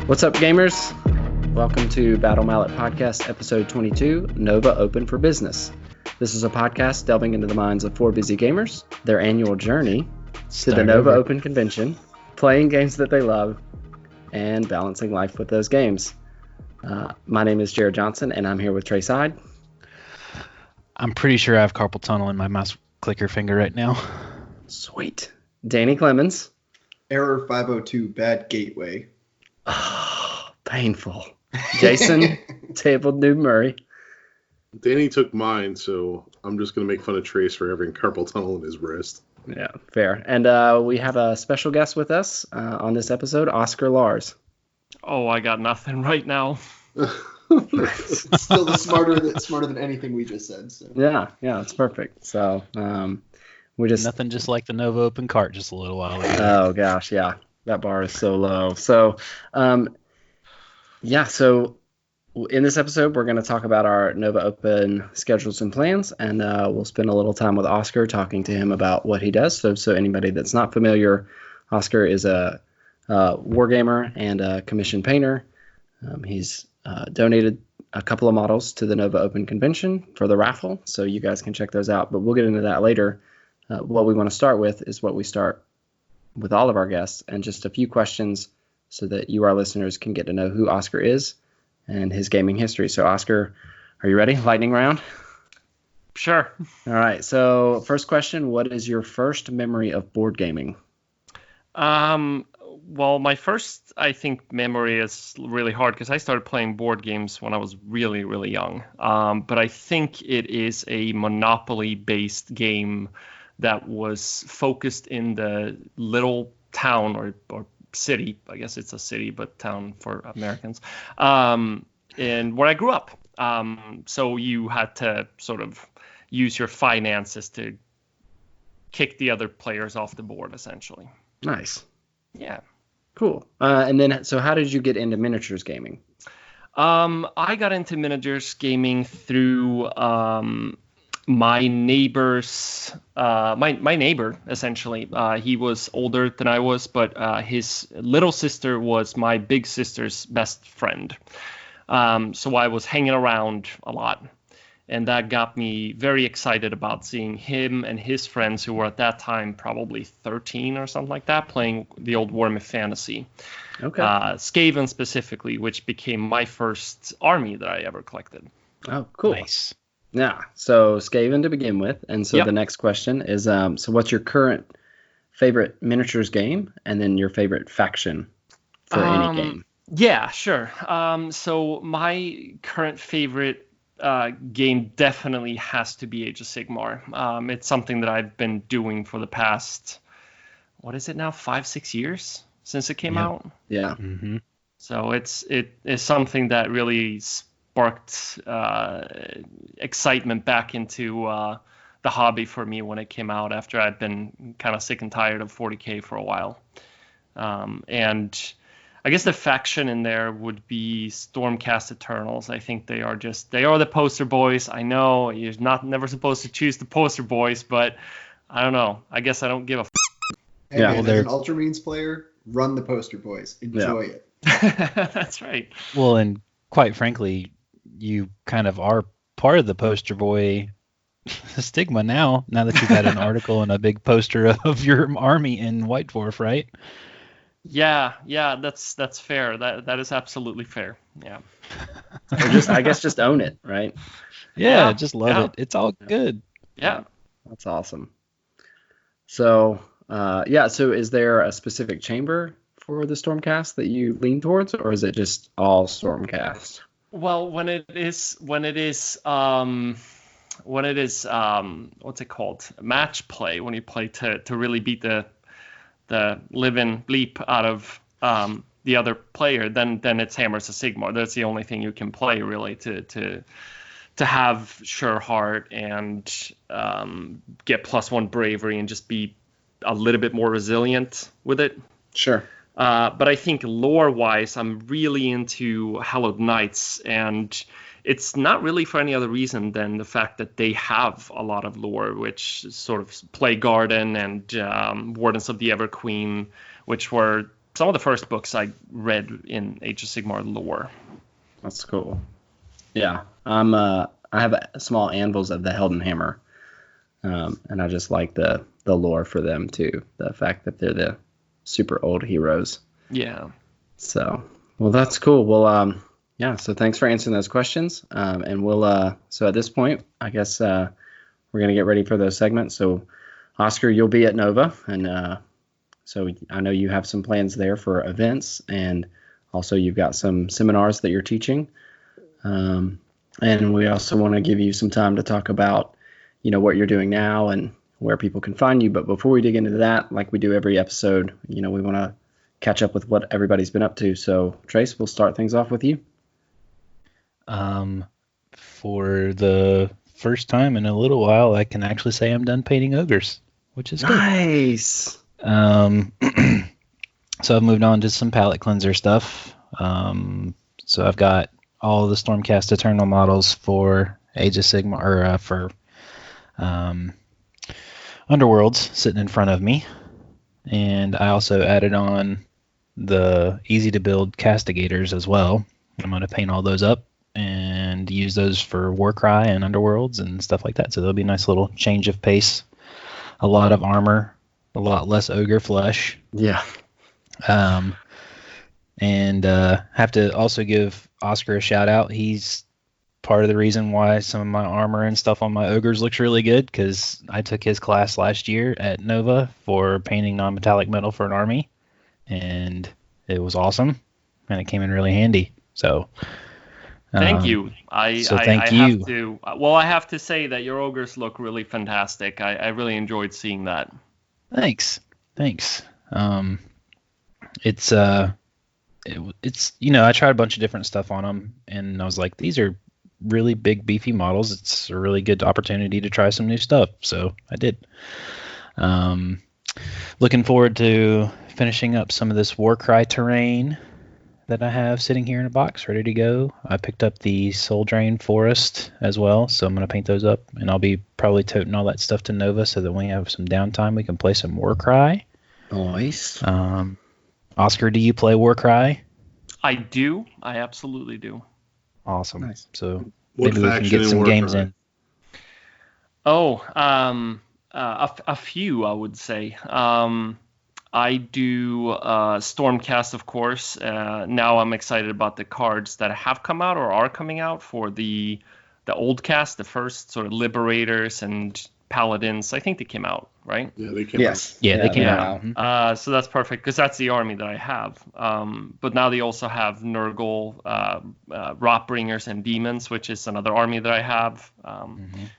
What's up, gamers? Welcome to Battle Mallet Podcast, episode 22, Nova Open for Business. This is a podcast delving into the minds of four busy gamers, their annual journey to the Nova Open convention, playing games that they love, and balancing life with those games. My name is Jared Johnson, and I'm here with Trey Side. I'm pretty sure I have carpal tunnel in my mouse clicker finger right now. Sweet. Danny Clemens. Error 502, bad gateway. Oh, painful. Jason, Tabled Noob Murray. Danny took mine, so I'm just going to make fun of Trace for having carpal tunnel in his wrist. Yeah, fair. And we have a special guest with us on this episode, Oscar Lars. Oh, I got nothing right now. Still smarter than anything we just said. So. Yeah, it's perfect. So we just nothing just like the Nova Open cart just a little while ago. Oh gosh, yeah, that bar is so low. So so in this episode we're going to talk about our Nova Open schedules and plans, and we'll spend a little time with Oscar talking to him about what he does. So anybody that's not familiar, Oscar is a wargamer and a commissioned painter. He's donated a couple of models to the Nova Open convention for the raffle, so you guys can check those out. But we'll get into that later. What we want to start with is what we start with all of our guests, and just a few questions so that you, our listeners, can get to know who Oscar is and his gaming history. So, Oscar, are you ready? Lightning round? Sure. All right. So, first question, what is your first memory of board gaming? Well, my first, I think, memory is really hard because I started playing board games when I was really, really young. But I think it is a Monopoly-based game that was focused in the little town or city. I guess it's a city, but town for Americans. And where I grew up. So you had to sort of use your finances to kick the other players off the board, essentially. Nice. Yeah. Cool. And then, so how did you get into miniatures gaming? I got into miniatures gaming through my neighbor's, my neighbor, essentially. He was older than I was, but his little sister was my big sister's best friend. So I was hanging around a lot. And that got me very excited about seeing him and his friends, who were at that time probably 13 or something like that, playing the old Warhammer Fantasy. Okay. Skaven specifically, which became my first army that I ever collected. Oh, cool. Nice. Yeah. So Skaven to begin with. And so The next question is, so what's your current favorite miniatures game, and then your favorite faction for any game? Yeah, sure. So my current favorite game definitely has to be Age of Sigmar. It's something that I've been doing for the past, what is it now, 5-6 years since it came out. Yeah. Mm-hmm. So it is something that really sparked excitement back into the hobby for me when it came out, after I'd been kind of sick and tired of 40K for a while. And I guess the faction in there would be Stormcast Eternals. I think they are the poster boys. I know you're never supposed to choose the poster boys, but I don't know. I guess I don't give a Hey, Yeah, man, well, as an Ultramarines player, run the poster boys. Enjoy it. That's right. Well, and quite frankly, you kind of are part of the poster boy stigma now that you've had an article and a big poster of your army in White Dwarf, right? Yeah, that's fair. That is absolutely fair. Yeah. Or just own it, right? Yeah, just love it. It's all good. Yeah. That's awesome. So, so is there a specific chamber for the Stormcast that you lean towards, or is it just all Stormcast? Well, when it is what's it called? Match play, when you play to really beat the living bleep out of the other player, then it's Hammers of Sigmar. That's the only thing you can play, really, to have sure heart and get +1 bravery and just be a little bit more resilient with it. Sure. But I think lore-wise, I'm really into Hallowed Knights, and it's not really for any other reason than the fact that they have a lot of lore, which sort of Plague Garden and Wardens of the Everqueen, which were some of the first books I read in Age of Sigmar lore. That's cool. Yeah, I have small anvils of the Heldenhammer, and I just like the lore for them too. The fact that they're the super old heroes. Yeah. So, well, that's cool. Well, yeah. So thanks for answering those questions. And we'll. So at this point, I guess we're gonna get ready for those segments. So, Oscar, you'll be at Nova, and so I know you have some plans there for events, and also you've got some seminars that you're teaching. And we also want to give you some time to talk about, what you're doing now and where people can find you. But before we dig into that, like we do every episode, we want to catch up with what everybody's been up to. So, Trace, we'll start things off with you. For the first time in a little while, I can actually say I'm done painting ogres, which is good. Nice. So I've moved on to some palette cleanser stuff. So I've got all the Stormcast Eternal models for Age of Sigmar, or for Underworlds sitting in front of me. And I also added on the easy to build castigators as well. I'm going to paint all those up and use those for Warcry and Underworlds and stuff like that. So there'll be a nice little change of pace. A lot of armor, a lot less ogre flesh. Yeah. And have to also give Oscar a shout out. He's part of the reason why some of my armor and stuff on my ogres looks really good, because I took his class last year at Nova for painting non-metallic metal for an army, and it was awesome, and it came in really handy. So thank you. Thank you. I have to say that your ogres look really fantastic. I really enjoyed seeing that. Thanks. It's I tried a bunch of different stuff on them, and I was like, these are really big, beefy models. It's a really good opportunity to try some new stuff, so I did. Looking forward to finishing up some of this Warcry terrain that I have sitting here in a box, ready to go. I picked up the Soul Drain Forest as well, so I'm going to paint those up, and I'll be probably toting all that stuff to Nova so that when we have some downtime, we can play some Warcry. Nice. Oscar, do you play Warcry? I do. I absolutely do. Awesome. Nice. So What maybe we can faction get in some Warcry? games in. A few, I would say. I do Stormcast, of course. Now I'm excited about the cards that have come out or are coming out for the old cast, the first sort of Liberators and Paladins. I think they came out, right? Yeah, they came Yes. Yeah, they came out. out. So that's perfect, because that's the army that I have. But now they also have Nurgle, Rotbringers, and Demons, which is another army that I have.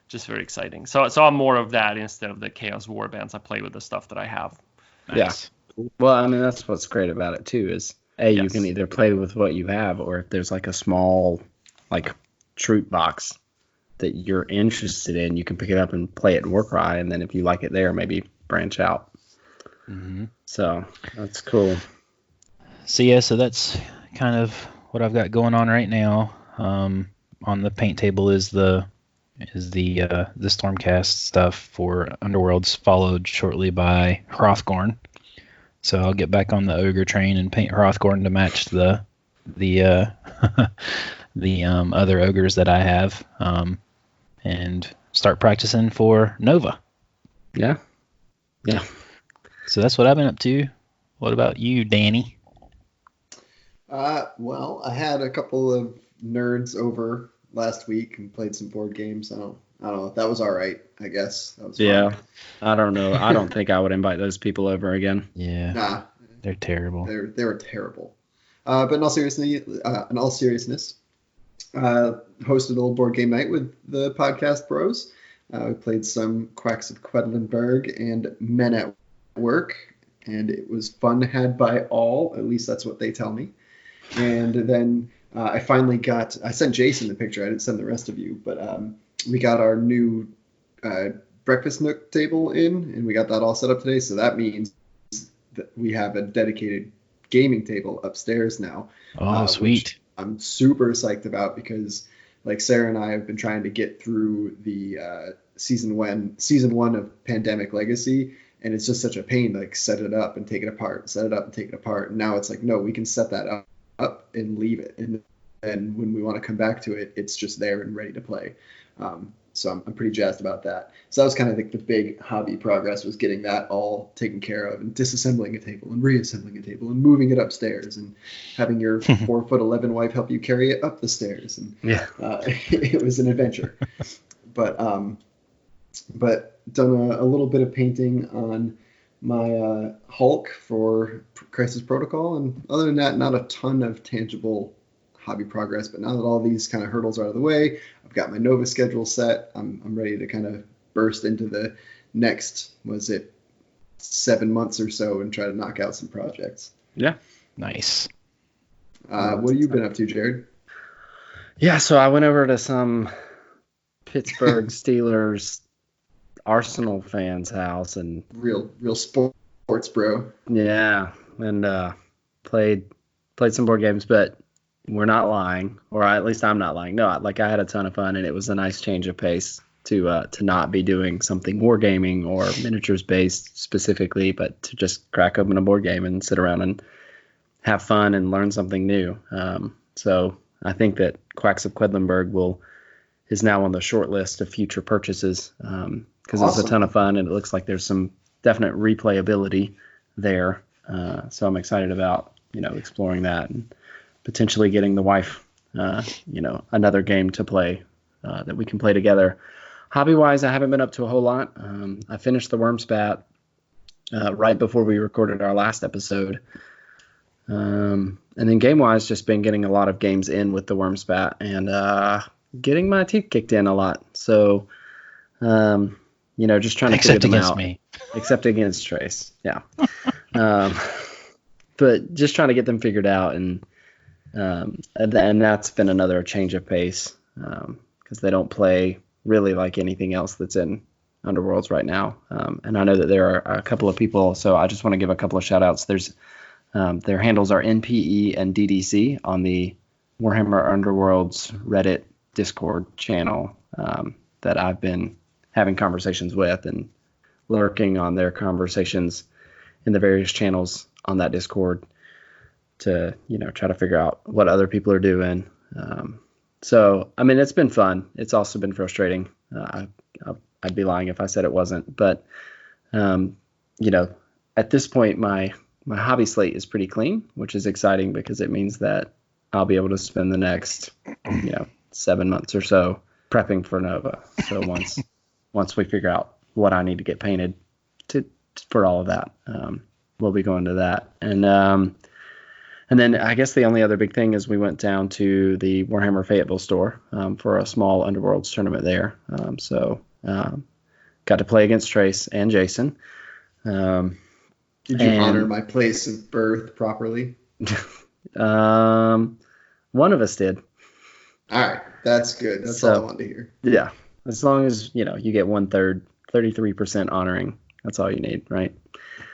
Just very exciting. So I'm more of that instead of the Chaos Warbands. I play with the stuff that I have. Nice. Yeah. Well, I mean, that's what's great about it too, is you Yes. can either play with what you have, or if there's like a small troop box that you're interested in, you can pick it up and play it in Warcry, and then if you like it there, maybe branch out. So that's cool. So that's kind of what I've got going on right now. On the paint table is the Stormcast stuff for Underworlds, followed shortly by Hrothgorn. So I'll get back on the ogre train and paint Hrothgorn to match the other ogres that I have, and start practicing for Nova. Yeah. So that's what I've been up to. What about you, Danny? Well, I had a couple of nerds over last week and played some board games. I don't know. That was all right, I guess. That was fun. Yeah. I don't know. I don't think I would invite those people over again. Yeah. Nah, They're terrible. they were terrible. But in all seriousness, hosted a little board game night with the podcast bros. We played some Quacks of Quedlinburg and Men at Work, and it was fun had by all. At least that's what they tell me. And then I sent Jason the picture. I didn't send the rest of you, but we got our new breakfast nook table in, and we got that all set up today. So that means that we have a dedicated gaming table upstairs now. Oh, sweet. I'm super psyched about, because like Sarah and I have been trying to get through the season one of Pandemic Legacy, And it's just such a pain to like set it up and take it apart, set it up and take it apart. And now it's like, no, we can set that up and leave it. And then when we want to come back to it, it's just there and ready to play. So I'm pretty jazzed about that. So that was kind of like the big hobby progress, was getting that all taken care of, and disassembling a table and reassembling a table and moving it upstairs and having your 4'11" wife help you carry it up the stairs. And it was an adventure. But done a little bit of painting on my Hulk for Crisis Protocol, and other than that, not a ton of tangible hobby progress. But now that all these kind of hurdles are out of the way, I've got my Nova schedule set. I'm ready to kind of burst into the next, 7 months or so, and try to knock out some projects. Yeah. Nice. What have you been up to, Jared? Yeah, so I went over to some Pittsburgh Steelers Arsenal fans' house and real sports bro. Yeah, and played some board games, but we're not lying, or at least I'm not lying. No, I had a ton of fun, and it was a nice change of pace to not be doing something wargaming or miniatures based specifically, but to just crack open a board game and sit around and have fun and learn something new. So I think that Quacks of Quedlinburg is now on the short list of future purchases, because It's a ton of fun, and it looks like there's some definite replayability there. So I'm excited about exploring that and potentially getting the wife another game to play that we can play together. Hobby wise, I haven't been up to a whole lot. I finished the Worm Spat right before we recorded our last episode. And then game wise, just been getting a lot of games in with the Worm Spat and getting my teeth kicked in a lot. So just trying to figure them out. Except against Trace, yeah. But just trying to get them figured out, and that's been another change of pace, because they don't play really like anything else that's in Underworlds right now. And I know that there are a couple of people, so I just want to give a couple of shout outs. There's their handles are NPE and DDC on the Warhammer Underworlds Reddit Discord channel that I've been having conversations with and lurking on their conversations in the various channels on that Discord to try to figure out what other people are doing. So I mean, it's been fun. It's also been frustrating. I'd be lying if I said it wasn't. But at this point, my hobby slate is pretty clean, which is exciting because it means that I'll be able to spend the next 7 months or so prepping for Nova. So once we figure out what I need to get painted for all of that, we'll be going to that. And then I guess the only other big thing is we went down to the Warhammer Fayetteville store for a small Underworlds tournament there. So got to play against Trace and Jason. Did you honor my place of birth properly? One of us did. All right, that's good. That's all I wanted to hear. Yeah, as long as you get 1/3, 33% honoring. That's all you need, right?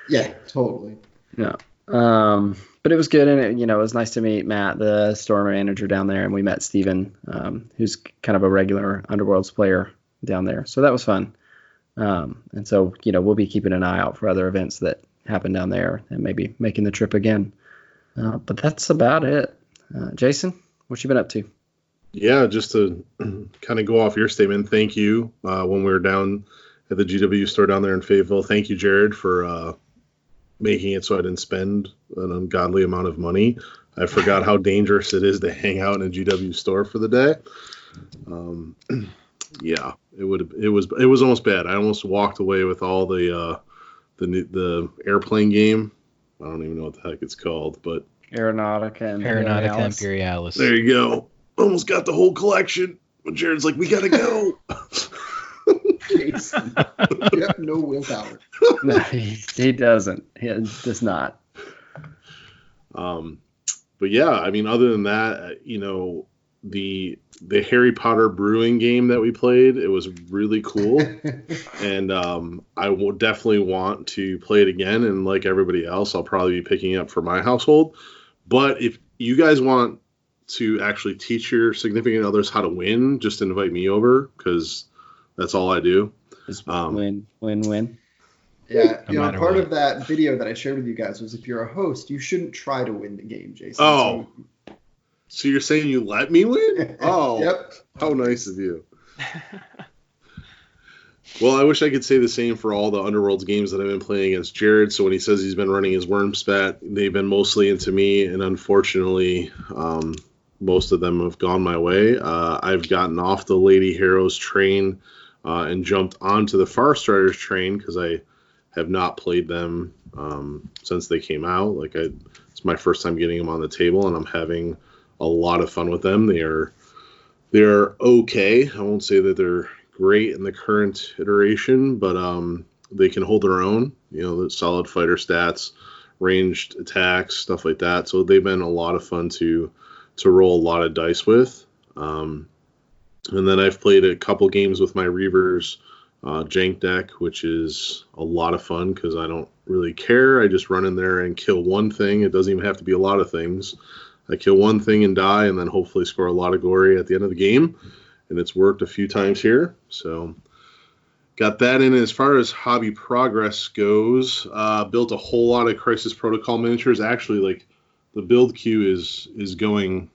Yeah, totally. Yeah. But it was good, and it was nice to meet Matt, the store manager down there, and we met Steven, who's kind of a regular Underworlds player down there. So that was fun. And so, we'll be keeping an eye out for other events that happen down there and maybe making the trip again. But that's about it. Jason, what you been up to? Yeah, just to kind of go off your statement, thank you. When we were down at the GW store down there in Fayetteville, thank you, Jared, for making it so I didn't spend an ungodly amount of money. I forgot how dangerous it is to hang out in a GW store for the day. Yeah, it was almost bad. I almost walked away with all the airplane game. I don't even know what the heck it's called, but Aeronautica Imperialis. There you go. Almost got the whole collection. But Jared's like, we gotta go. Jason, you have no willpower. No, he doesn't. He does not. But yeah, I mean, other than that, the Harry Potter brewing game that we played, it was really cool. And I will definitely want to play it again. And like everybody else, I'll probably be picking it up for my household. But if you guys want to actually teach your significant others how to win, just invite me over, because that's all I do. Just win. Yeah, No matter part what. of that video that I shared with you guys was if you're a host, you shouldn't try to win the game, Jason. Oh, so you're saying you let me win? Oh, Yep. how nice of you. Well, I wish I could say the same for all the Underworlds games that I've been playing against Jared. So when he says he's been running his Wormspat, they've been mostly into me, and unfortunately, most of them have gone my way. I've gotten off the Lady Heroes train and jumped onto the Farstriders train because I have not played them since they came out. It's my first time getting them on the table, and I'm having a lot of fun with them. They're okay. I won't say that they're great in the current iteration, but they can hold their own. The solid fighter stats, ranged attacks, stuff like that. So they've been a lot of fun to roll a lot of dice with. And then I've played a couple games with my Reavers jank deck, which is a lot of fun because I don't really care. I just run in there and kill one thing. It doesn't even have to be a lot of things. I kill one thing and die, and then hopefully score a lot of glory at the end of the game. And it's worked a few times here. So got that in. As far as hobby progress goes, built a whole lot of Crisis Protocol miniatures. Actually, the build queue is going.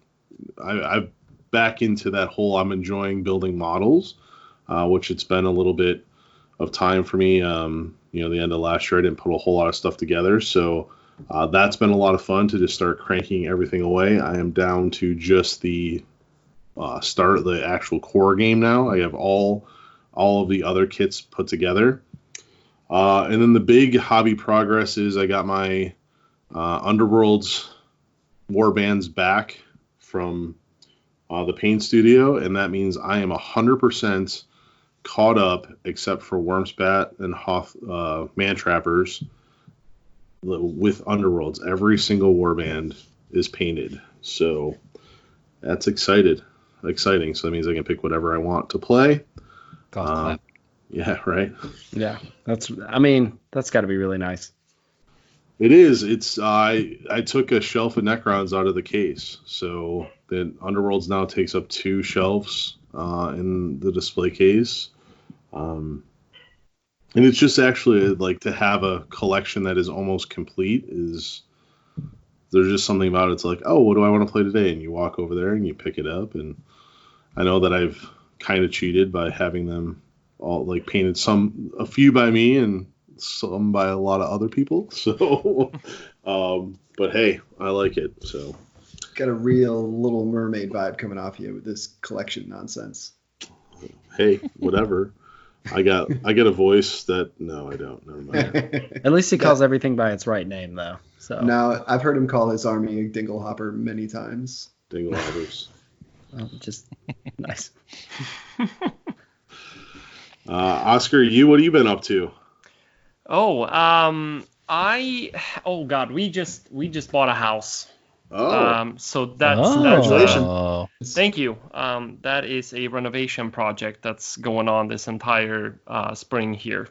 I'm back into that whole I'm enjoying building models, which it's been a little bit of time for me. The end of last year, I didn't put a whole lot of stuff together. So that's been a lot of fun to just start cranking everything away. I am down to just the start the actual core game now. I have all of the other kits put together. And then the big hobby progress is I got my Underworlds warbands back from the Paint Studio, and that means I am 100% caught up except for Wormspat and Hoth Mantrappers with Underworlds. Every single warband is painted, so that's exciting. So that means I can pick whatever I want to play. Golf clap. Yeah, right. Yeah, that's got to be really nice. It is. It's I took a shelf of Necrons out of the case, so the Underworlds now takes up 2 shelves in the display case. And it's just actually to have a collection that is almost complete is. There's just something about it. It's like, oh, what do I want to play today? And you walk over there and you pick it up. And I know that I've kind of cheated by having them all painted, a few by me and some by a lot of other people. So, but hey, I like it. So, got a real Little Mermaid vibe coming off you with this collection nonsense. Hey, whatever. I got a voice that no, I don't. Never mind. At least he calls everything by its right name, though. So now I've heard him call his army a Dinglehopper many times. Dinglehoppers. Just nice. Oscar, what have you been up to? Oh God, we just bought a house. Oh. So that's Congratulations. Thank you. That is a renovation project that's going on this entire spring here.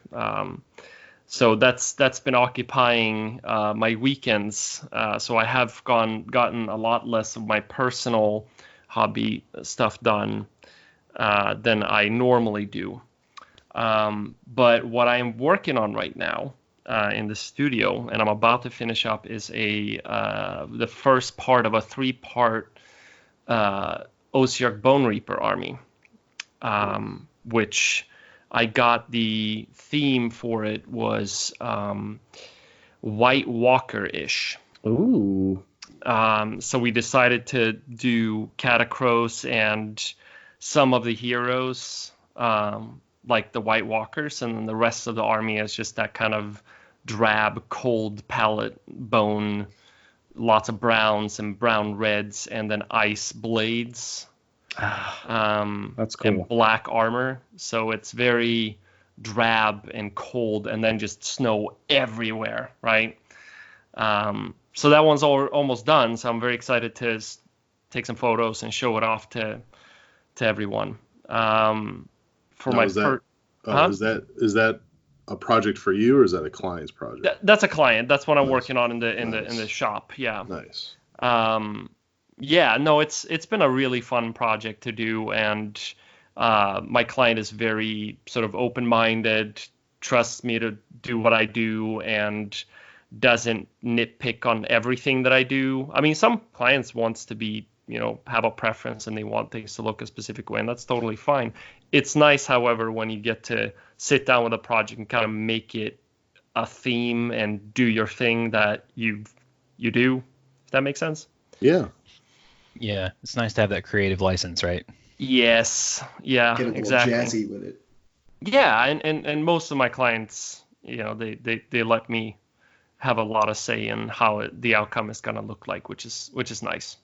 So that's been occupying my weekends. So I have gotten a lot less of my personal hobby stuff done than I normally do. But what I'm working on right now in the studio, and I'm about to finish up, is the first part of a 3-part Osiark Bone Reaper army, which I got the theme for it was White Walker-ish. Ooh. So we decided to do Catacross and some of the heroes, like the White Walkers, and then the rest of the army is just that kind of drab, cold palette bone, lots of browns and brown reds, and then ice blades. That's cool. And black armor. So it's very drab and cold, and then just snow everywhere, right? So that one's almost done. So I'm very excited to take some photos and show it off to everyone. For now, my is that a project for you, or is that a client's project? That's a client. That's what I'm Nice. working on in the Nice. shop. Yeah. Nice. Yeah. No, it's been a really fun project to do, and my client is very sort of open-minded, trusts me to do what I do and doesn't nitpick on everything that I do. I mean, some clients wants to be, have a preference and they want things to look a specific way, and that's totally fine. It's nice, however, when you get to sit down with a project and kind of make it a theme and do your thing that you do, if that makes sense. Yeah. Yeah, it's nice to have that creative license, right? Yes. Yeah, Get a little exactly. jazzy with it. Yeah, and most of my clients, they let me have a lot of say in how the outcome is going to look like, which is nice.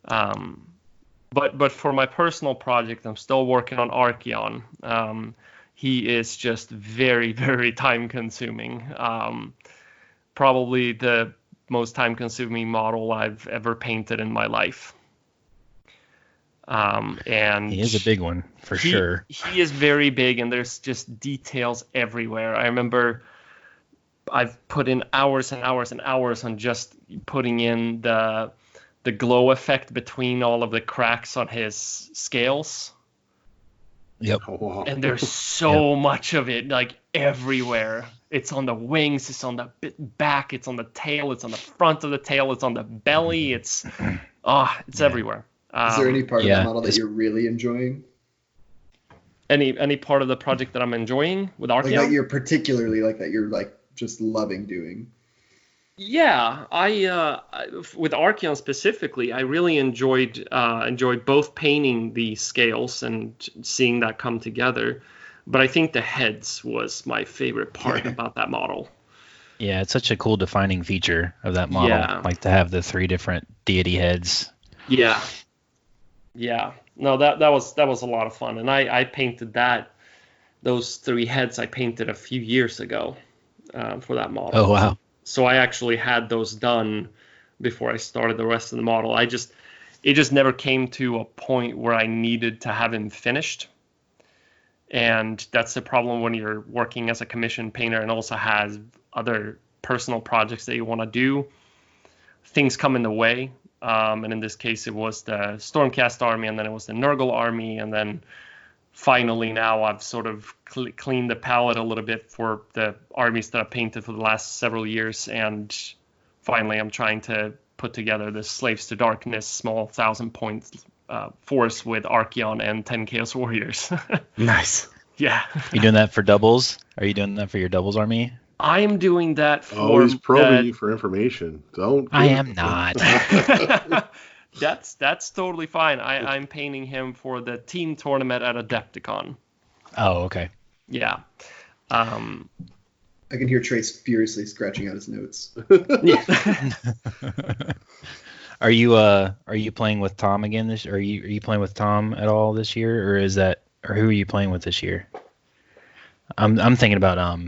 But for my personal project, I'm still working on Archeon. He is just very, very time consuming. Probably the most time consuming model I've ever painted in my life. And he is a big one for sure. He is very big, and there's just details everywhere. I remember I've put in hours and hours and hours on just putting in the glow effect between all of the cracks on his scales. Yep. Oh, wow. And there's so much of it, like everywhere. It's on the wings, it's on the back, it's on the tail, it's on the front of the tail, it's on the belly. It's everywhere. Is there any part of the model that you're really enjoying? Any part of the project that I'm enjoying with Archeon? Like that you're particularly that you're just loving doing? Yeah, I with Archeon specifically, I really enjoyed both painting the scales and seeing that come together. But I think the heads was my favorite part about that model. Yeah, it's such a cool defining feature of that model. Yeah. Like to have the 3 different deity heads. Yeah. Yeah. No, that was a lot of fun. And I painted those 3 heads I painted a few years ago for that model. Oh, wow. So I actually had those done before I started the rest of the model. It just never came to a point where I needed to have him finished. And that's the problem when you're working as a commission painter and also has other personal projects that you want to do. Things come in the way. And in this case, it was the Stormcast army, and then it was the Nurgle army, and then finally now I've sort of cleaned the palette a little bit for the armies that I've painted for the last several years, and finally I'm trying to put together this Slaves to Darkness small 1,000-point force with Archeon and 10 Chaos Warriors. Nice. Yeah. You doing that for doubles? Are you doing that for your doubles army? I am doing that for... Oh, he's probing you for information. Don't. I am not. That's totally fine. I'm painting him for the team tournament at Adepticon. Oh, okay. Yeah. I can hear Trace furiously scratching out his notes. Are you playing with Tom again this? Are you playing with Tom at all this year, or who are you playing with this year? I'm thinking about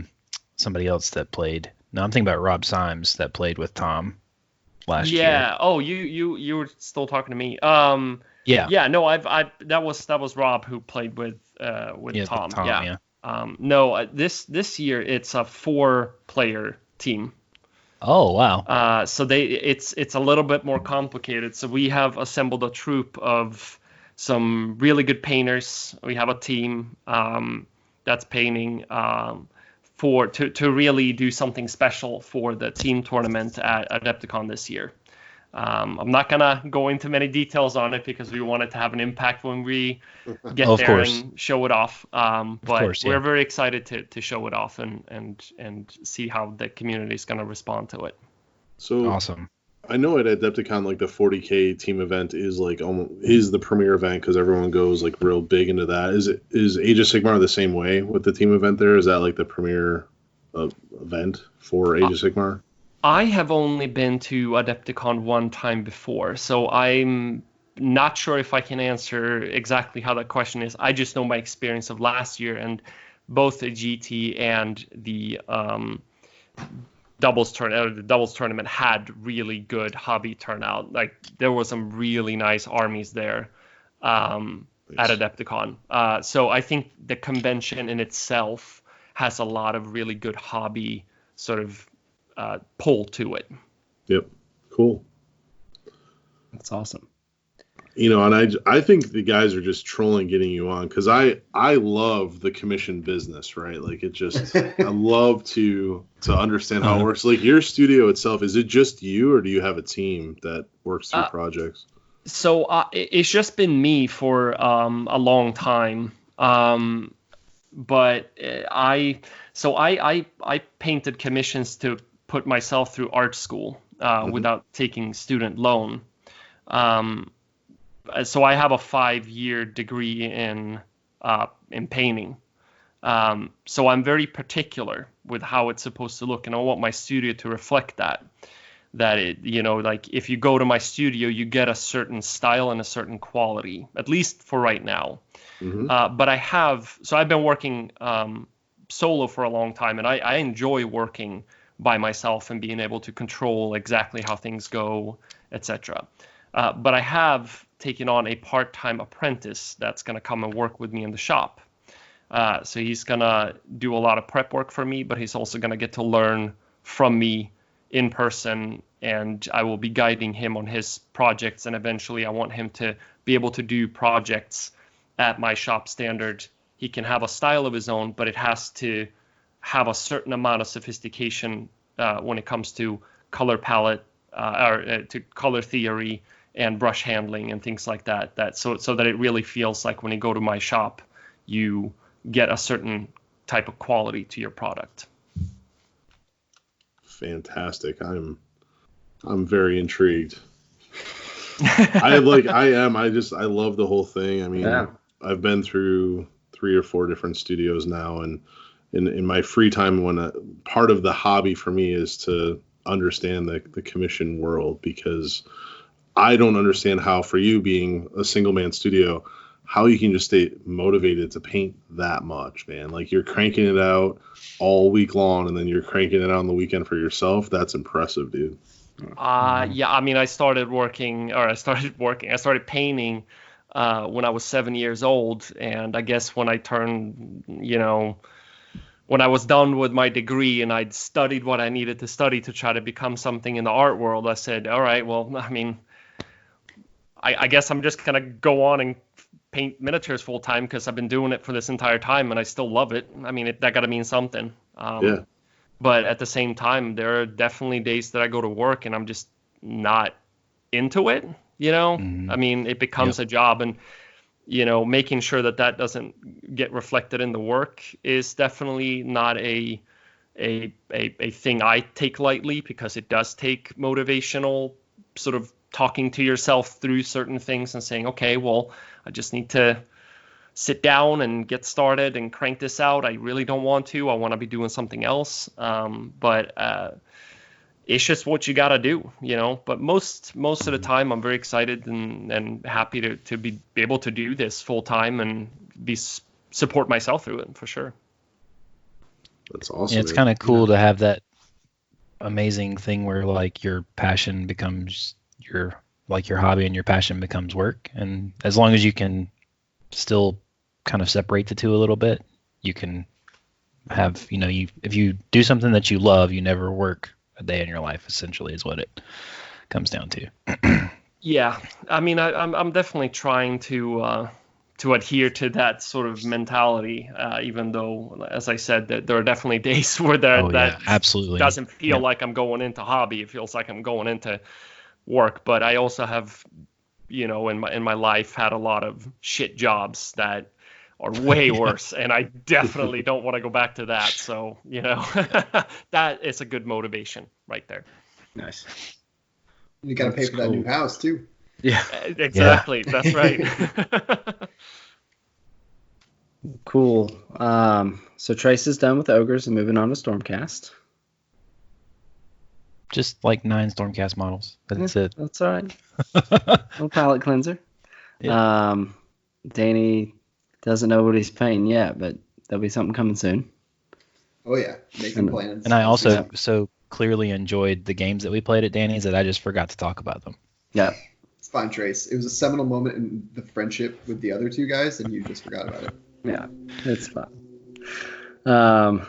somebody else that played. No, I'm thinking about Rob Symes that played with Tom last year. Yeah. Oh, you were still talking to me. Yeah. Yeah. No, that was Rob who played with Tom. With Tom, yeah. No, this year it's a 4-player team. Oh, wow. So it's a little bit more complicated. So we have assembled a troupe of some really good painters. We have a team that's painting to really do something special for the team tournament at Adepticon this year. I'm not gonna go into many details on it because we want it to have an impact when we get Of there course. and show it off. But course, yeah. we're very excited to show it off and see how the community is gonna respond to it. So Awesome. I know at Adepticon, the 40K team event is is the premier event because everyone goes real big into that. Is Age of Sigmar the same way with the team event there? Is that the premier event for Age of Sigmar? I have only been to Adepticon one time before, so I'm not sure if I can answer exactly how that question is. I just know my experience of last year, and both the GT and the doubles tournament had really good hobby turnout. There was some really nice armies there at Adepticon. So I think the convention in itself has a lot of really good hobby sort of pull to it. Yep. Cool. That's awesome. And I think the guys are just trolling getting you on, because I love the commission business, right? Like, it just I love to understand how it works. Like, your studio itself, is it just you, or do you have a team that works through projects? So it's just been me for a long time. But I painted commissions to put myself through art school without taking student loan. So I have a 5-year degree in painting. So I'm very particular with how it's supposed to look, and I want my studio to reflect that. That it, like, if you go to my studio, you get a certain style and a certain quality, at least for right now. But I've been working solo for a long time, and I enjoy working by myself and being able to control exactly how things go, etc. But I have taken on a part-time apprentice that's going to come and work with me in the shop. So he's going to do a lot of prep work for me, but he's also going to get to learn from me in person, and I will be guiding him on his projects, and eventually I want him to be able to do projects at my shop standard. He can have a style of his own, but it has to have a certain amount of sophistication when it comes to color palette or to color theory and brush handling and things like that. So that it really feels like when you go to my shop, you get a certain type of quality to your product. Fantastic. I'm very intrigued. I love the whole thing. I mean, I've been through 3 or 4 different studios now, and in my free time, when part of the hobby for me is to understand the commission world, because I don't understand how, for you being a single man studio, how you can just stay motivated to paint that much, man. Like, you're cranking it out all week long, and then you're cranking it out on the weekend for yourself. That's impressive, dude. Yeah, I mean, I started painting when I was 7 years old, and I guess when I turned, when I was done with my degree and I'd studied what I needed to study to try to become something in the art world, I said, all right, well, I mean, I guess I'm just gonna go on and paint miniatures full time, because I've been doing it for this entire time and I still love it. I mean, that got to mean something. Yeah. But at the same time, there are definitely days that I go to work and I'm just not into it. I mean, it becomes a job, and making sure that doesn't get reflected in the work is definitely not a thing I take lightly, because it does take motivational sort of talking to yourself through certain things and saying, okay, well, I just need to sit down and get started and crank this out. I really don't want to. I want to be doing something else. But it's just what you got to do, But most of the time, I'm very excited and happy to be able to do this full time and support myself through it, for sure. That's awesome. Yeah, it's kind of cool to have that amazing thing where, like, your passion becomes your hobby and your passion becomes work. And as long as you can still kind of separate the two a little bit, you can have, if you do something that you love, you never work a day in your life, essentially, is what it comes down to. Yeah, I mean, I'm definitely trying to adhere to that sort of mentality, even though, as I said, that there are definitely days where that absolutely doesn't feel like I'm going into hobby. It feels like I'm going into work. But I also have, in my life, had a lot of shit jobs that are way worse, and I definitely don't want to go back to that. So, that is a good motivation right there. Nice. You got to pay for that new house too. Yeah, exactly. Yeah. That's right. Cool. So Trace is done with Ogres and moving on to Stormcast. Just like 9 Stormcast models. That's it. That's all right. Little palette cleanser. Yeah. Danny doesn't know what he's painting yet, but there'll be something coming soon. Oh yeah, making plans. And I also so clearly enjoyed the games that we played at Danny's that I just forgot to talk about them. Yeah. It's fine, Trace. It was a seminal moment in the friendship with the other 2 guys, and you just forgot about it. Yeah, it's fun.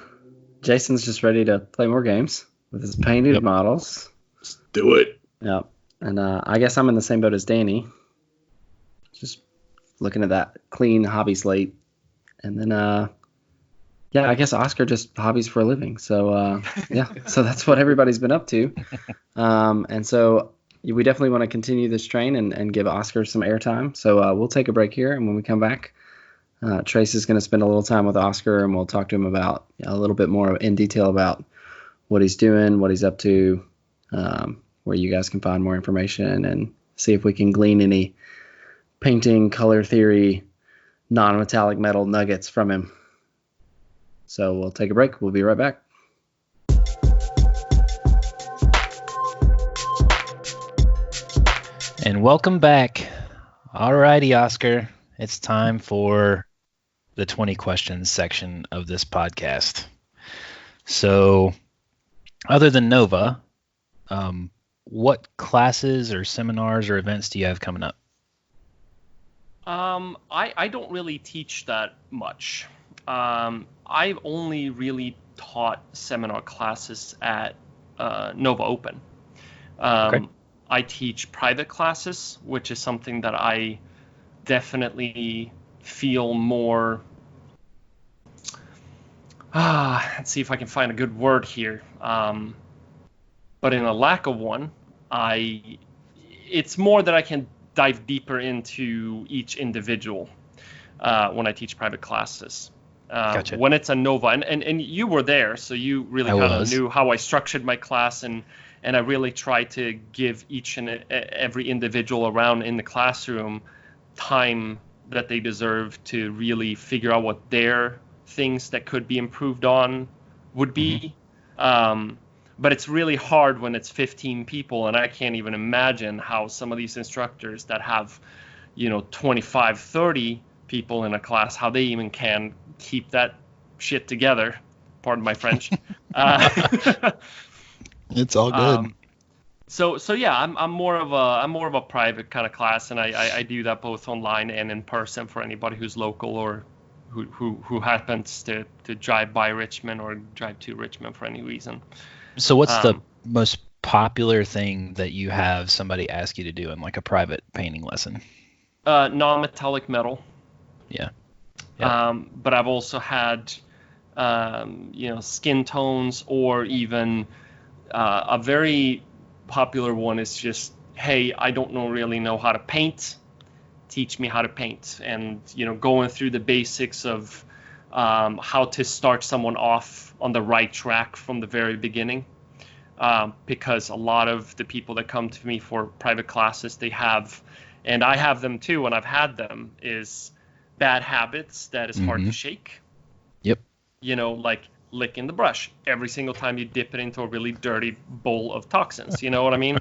Jason's just ready to play more games with his painted models. Let's do it. Yep. And I guess I'm in the same boat as Danny. just looking at that clean hobby slate. And then, yeah, I guess Oscar just hobbies for a living. So, yeah, so that's what everybody's been up to. And so we definitely want to continue this train and give Oscar some airtime. So we'll take a break here. And when we come back, Trace is going to spend a little time with Oscar, and we'll talk to him about a little bit more in detail about what he's doing, what he's up to, where you guys can find more information, and see if we can glean any painting, color theory, non-metallic metal nuggets from him. So we'll take a break. We'll be right back. And welcome back. Alrighty, Oscar. It's time for the 20 questions section of this podcast. So, other than Nova, what classes or seminars or events do you have coming up? I don't really teach that much. I've only really taught seminar classes at Nova Open. Okay. I teach private classes, which is something that I definitely feel more. Let's see if I can find a good word here. But in a lack of one, it's more that I can dive deeper into each individual when I teach private classes. Gotcha. When it's a Nova, and you were there, so you really kind of knew how I structured my class, and I really tried to give each and every individual around in the classroom time that they deserve to really figure out what their things that could be improved on would be. But it's really hard when it's 15 people, and I can't even imagine how some of these instructors that have, 25, 30 people in a class, how they even can keep that shit together. Pardon my French. It's all good. So yeah, I'm more of a private kind of class, and I do that both online and in person for anybody who's local or who happens to drive by Richmond or drive to Richmond for any reason. So what's the most popular thing that you have somebody ask you to do in like a private painting lesson? Non-metallic metal. Yeah. But I've also had, skin tones, or even a very popular one is just, hey, I don't really know how to paint. Teach me how to paint. And, going through the basics of how to start someone off on the right track from the very beginning. Because a lot of the people that come to me for private classes, they have, and I have them too, and I've had them, is bad habits that is hard to shake. Yep. Like licking the brush every single time you dip it into a really dirty bowl of toxins. You know what I mean?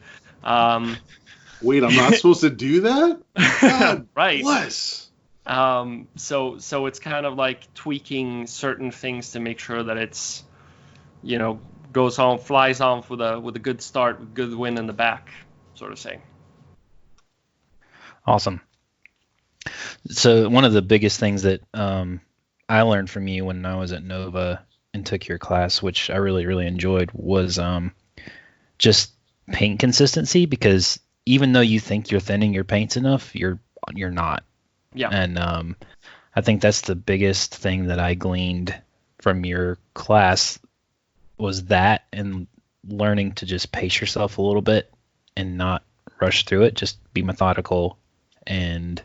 Wait, I'm not supposed to do that? God right. Bless. So it's kind of like tweaking certain things to make sure that it's, flies on with a good start, good win in the back, sort of thing. Awesome. So one of the biggest things that I learned from you when I was at Nova and took your class, which I really, really enjoyed, was just paint consistency, because even though you think you're thinning your paints enough, you're not. Yeah. And I think that's the biggest thing that I gleaned from your class, was that, and learning to just pace yourself a little bit and not rush through it. Just be methodical, and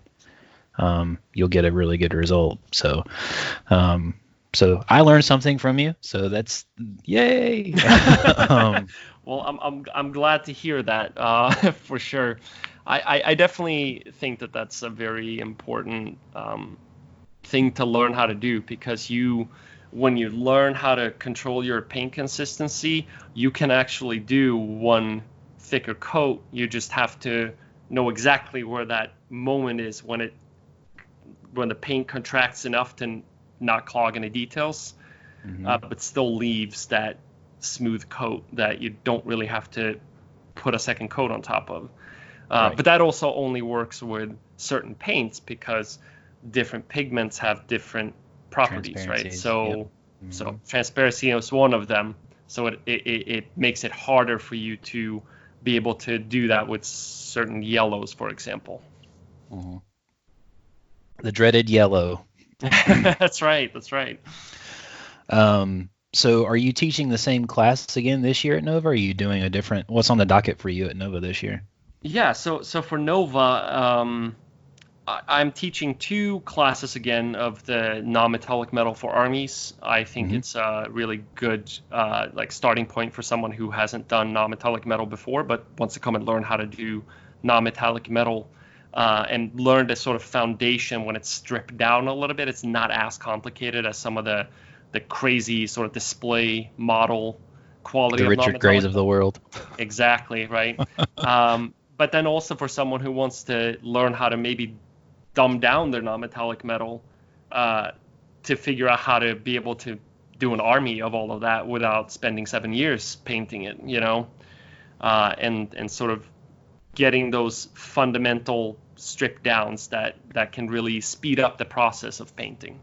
you'll get a really good result. So I learned something from you. So that's yay. Well, I'm glad to hear that, for sure. I definitely think that that's a very important thing to learn how to do, because when you learn how to control your paint consistency, you can actually do one thicker coat. You just have to know exactly where that moment is when the paint contracts enough to not clog any details, but still leaves that smooth coat that you don't really have to put a second coat on top of. Right. But that also only works with certain paints, because different pigments have different properties, right? So, so transparency is one of them. So it makes it harder for you to be able to do that with certain yellows, for example. The dreaded yellow. That's right. That's right. So are you teaching the same class again this year at Nova? Or are you doing a different? What's on the docket for you at Nova this year? Yeah. So for Nova, I'm teaching 2 classes again of the non-metallic metal for armies. I think it's a really good like starting point for someone who hasn't done non-metallic metal before, but wants to come and learn how to do non-metallic metal and learn the sort of foundation when it's stripped down a little bit. It's not as complicated as some of the crazy sort of display model quality The of Richard non-metallic Grays of the world. Exactly, right. But then also for someone who wants to learn how to maybe dumb down their non-metallic metal to figure out how to be able to do an army of all of that without spending 7 years painting it, and sort of getting those fundamental strip downs that can really speed up the process of painting.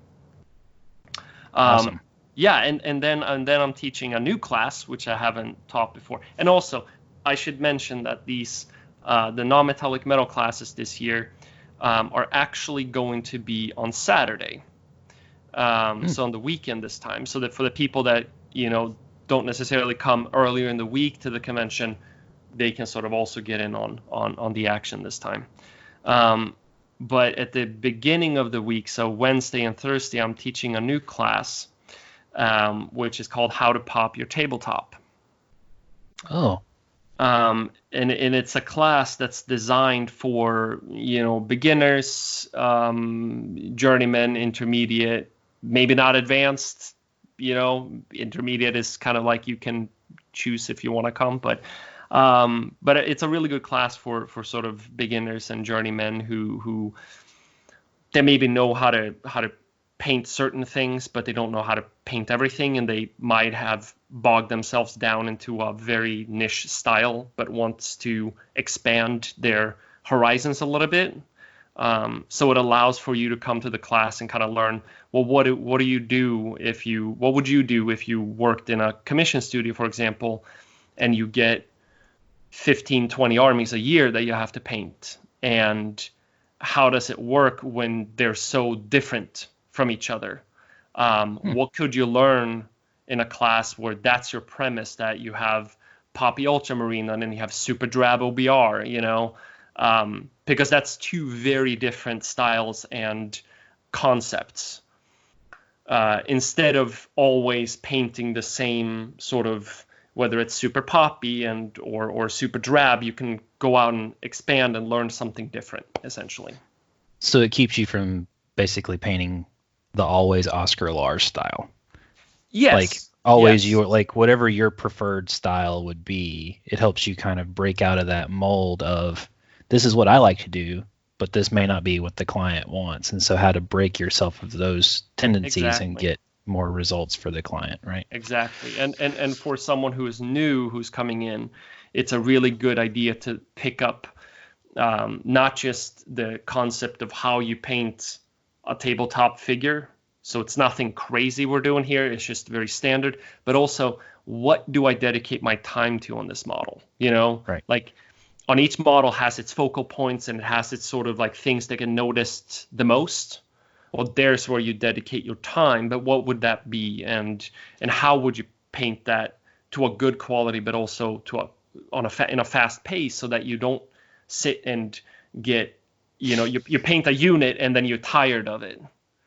Awesome. Yeah, and then I'm teaching a new class which I haven't taught before. And also, I should mention that these the non-metallic metal classes this year are actually going to be on Saturday, so on the weekend this time, so that for the people that don't necessarily come earlier in the week to the convention, they can sort of also get in on the action this time. But at the beginning of the week, so Wednesday and Thursday, I'm teaching a new class, which is called How to Pop Your Tabletop. Oh. And it's a class that's designed for beginners, journeymen, intermediate, maybe not advanced. Intermediate is kind of like you can choose if you want to come, but it's a really good class for sort of beginners and journeymen who they maybe know how to paint certain things, but they don't know how to paint everything, and they might have bogged themselves down into a very niche style, but wants to expand their horizons a little bit. So it allows for you to come to the class and kind of learn, well, what would you do if you worked in a commission studio, for example, and you get 15, 20 armies a year that you have to paint, and how does it work when they're so different from each other? What could you learn in a class where that's your premise, that you have Poppy Ultramarine and then you have Super Drab OBR, because that's 2 very different styles and concepts. Instead of always painting the same sort of, whether it's Super Poppy or Super Drab, you can go out and expand and learn something different, essentially. So it keeps you from basically painting the always Oscar Lars style. Yes. Like always, yes. whatever your preferred style would be, it helps you kind of break out of that mold of, this is what I like to do, but this may not be what the client wants. And so how to break yourself of those tendencies and get more results for the client, right? Exactly. And for someone who is new, who's coming in, it's a really good idea to pick up not just the concept of how you paint a tabletop figure. So it's nothing crazy we're doing here. It's just very standard. But also, what do I dedicate my time to on this model? Right. Like on each model has its focal points and it has its sort of like things that get noticed the most. Well, there's where you dedicate your time. But what would that be? And how would you paint that to a good quality, but also to in a fast pace, so that you don't sit and get, you paint a unit and then you're tired of it.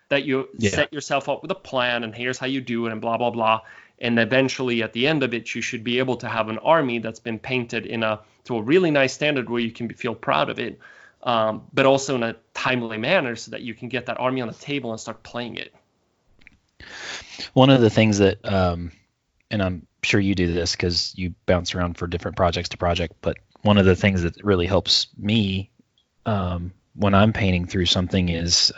That you set yourself up with a plan, and here's how you do it, and blah, blah, blah. And eventually at the end of it, you should be able to have an army that's been painted to a really nice standard where you can feel proud of it, but also in a timely manner so that you can get that army on the table and start playing it. One of the things that, and I'm sure you do this because you bounce around for different projects to project, but one of the things that really helps me when I'm painting through something is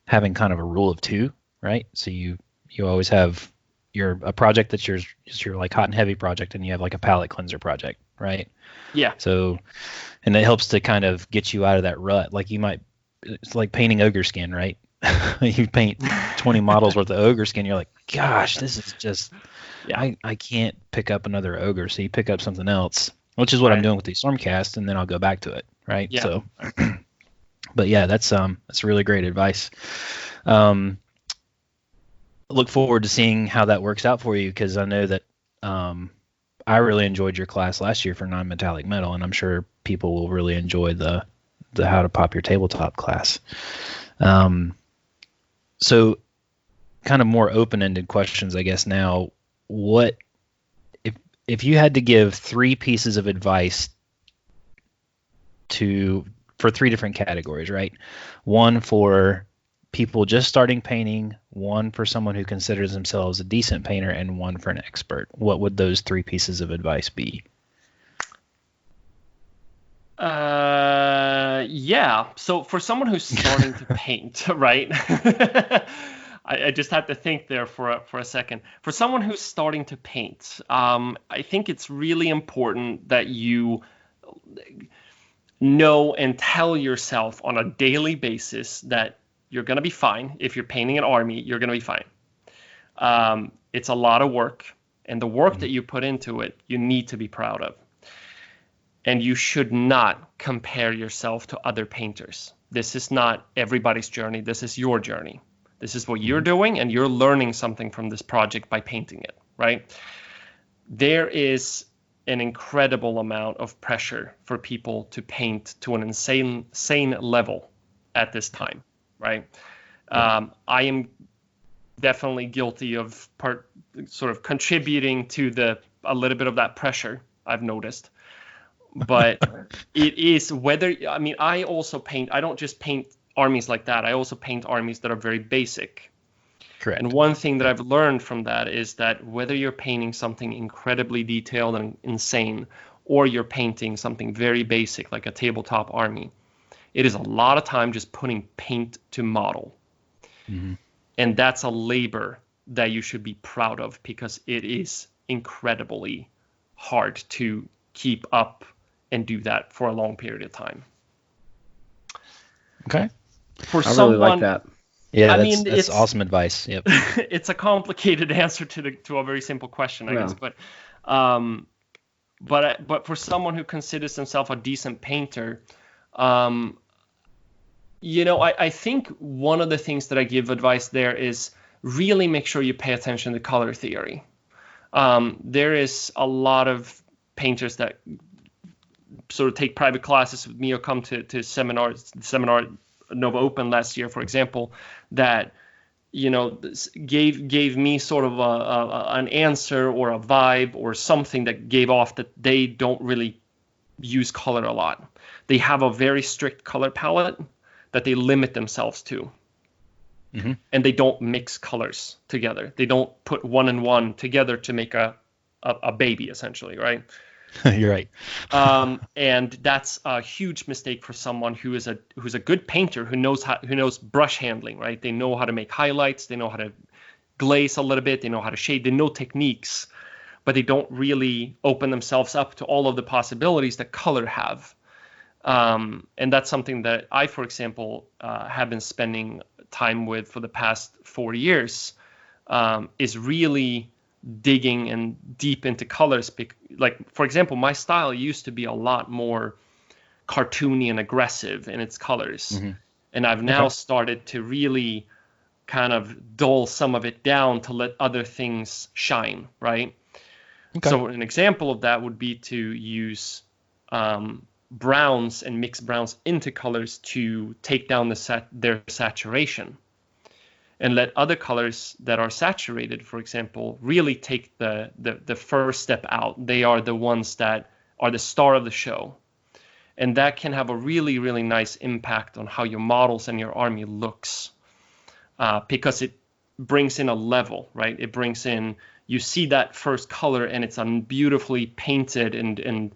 having kind of a rule of 2, right? So you always have a project that's your like hot and heavy project, and you have like a palette cleanser project, right? Yeah. So, and it helps to kind of get you out of that rut. Like it's like painting ogre skin, right? You paint 20 models worth of ogre skin, you're like, gosh, this is just, I can't pick up another ogre. So you pick up something else, which is what I'm doing with the Stormcast, and then I'll go back to it, right? Yeah. So But yeah, that's really great advice. Look forward to seeing how that works out for you, because I know that I really enjoyed your class last year for non-metallic metal, and I'm sure people will really enjoy the how to pop your tabletop class. So kind of more open-ended questions, I guess. Now, what if you had to give 3 pieces of advice for 3 different categories, right? One for people just starting painting, one for someone who considers themselves a decent painter, and one for an expert. What would those 3 pieces of advice be? Yeah. So for someone who's starting to paint, right? I just had to think there for a second. For someone who's starting to paint, I think it's really important that you know and tell yourself on a daily basis that you're going to be fine. If you're painting an army, you're going to be fine. It's a lot of work, and the work that you put into it, you need to be proud of. And you should not compare yourself to other painters. This is not everybody's journey. This is your journey. This is what you're doing, and you're learning something from this project by painting it, right? There is an incredible amount of pressure for people to paint to an insane level at this time, right? I am definitely guilty of sort of contributing to a little bit of that pressure, I've noticed. But it is I also paint. I don't just paint armies like that. I also paint armies that are very basic. Correct. And one thing that I've learned from that is that whether you're painting something incredibly detailed and insane, or you're painting something very basic like a tabletop army, it is a lot of time just putting paint to model. Mm-hmm. And that's a labor that you should be proud of, because it is incredibly hard to keep up and do that for a long period of time. Okay. I really like that. Yeah, that's awesome advice. Yep. It's a complicated answer to a very simple question, I guess. But for someone who considers himself a decent painter, I think one of the things that I give advice there is really make sure you pay attention to color theory. There is a lot of painters that sort of take private classes with me or come to seminar Nova Open last year, for example, that gave me sort of an answer or a vibe or something that gave off that they don't really use color a lot. They have a very strict color palette that they limit themselves to. Mm-hmm. And they don't mix colors together. They don't put one and one together to make a baby, essentially, right? You're right. And that's a huge mistake for someone who's a good painter, who knows brush handling, right? They know how to make highlights, they know how to glaze a little bit, they know how to shade, they know techniques, but they don't really open themselves up to all of the possibilities that color have. And that's something that I, for example, have been spending time with for the past 4 years, is really digging and deep into colors. Like, for example, my style used to be a lot more cartoony and aggressive in its colors. Mm-hmm. And I've now started to really kind of dull some of it down to let other things shine, right? Okay. So an example of that would be to use browns and mix browns into colors to take down their saturation, and let other colors that are saturated, for example, really take the first step out. They are the ones that are the star of the show. And that can have a really, really nice impact on how your models and your army looks, because it brings in a level, right? It brings in, you see that first color and it's a beautifully painted and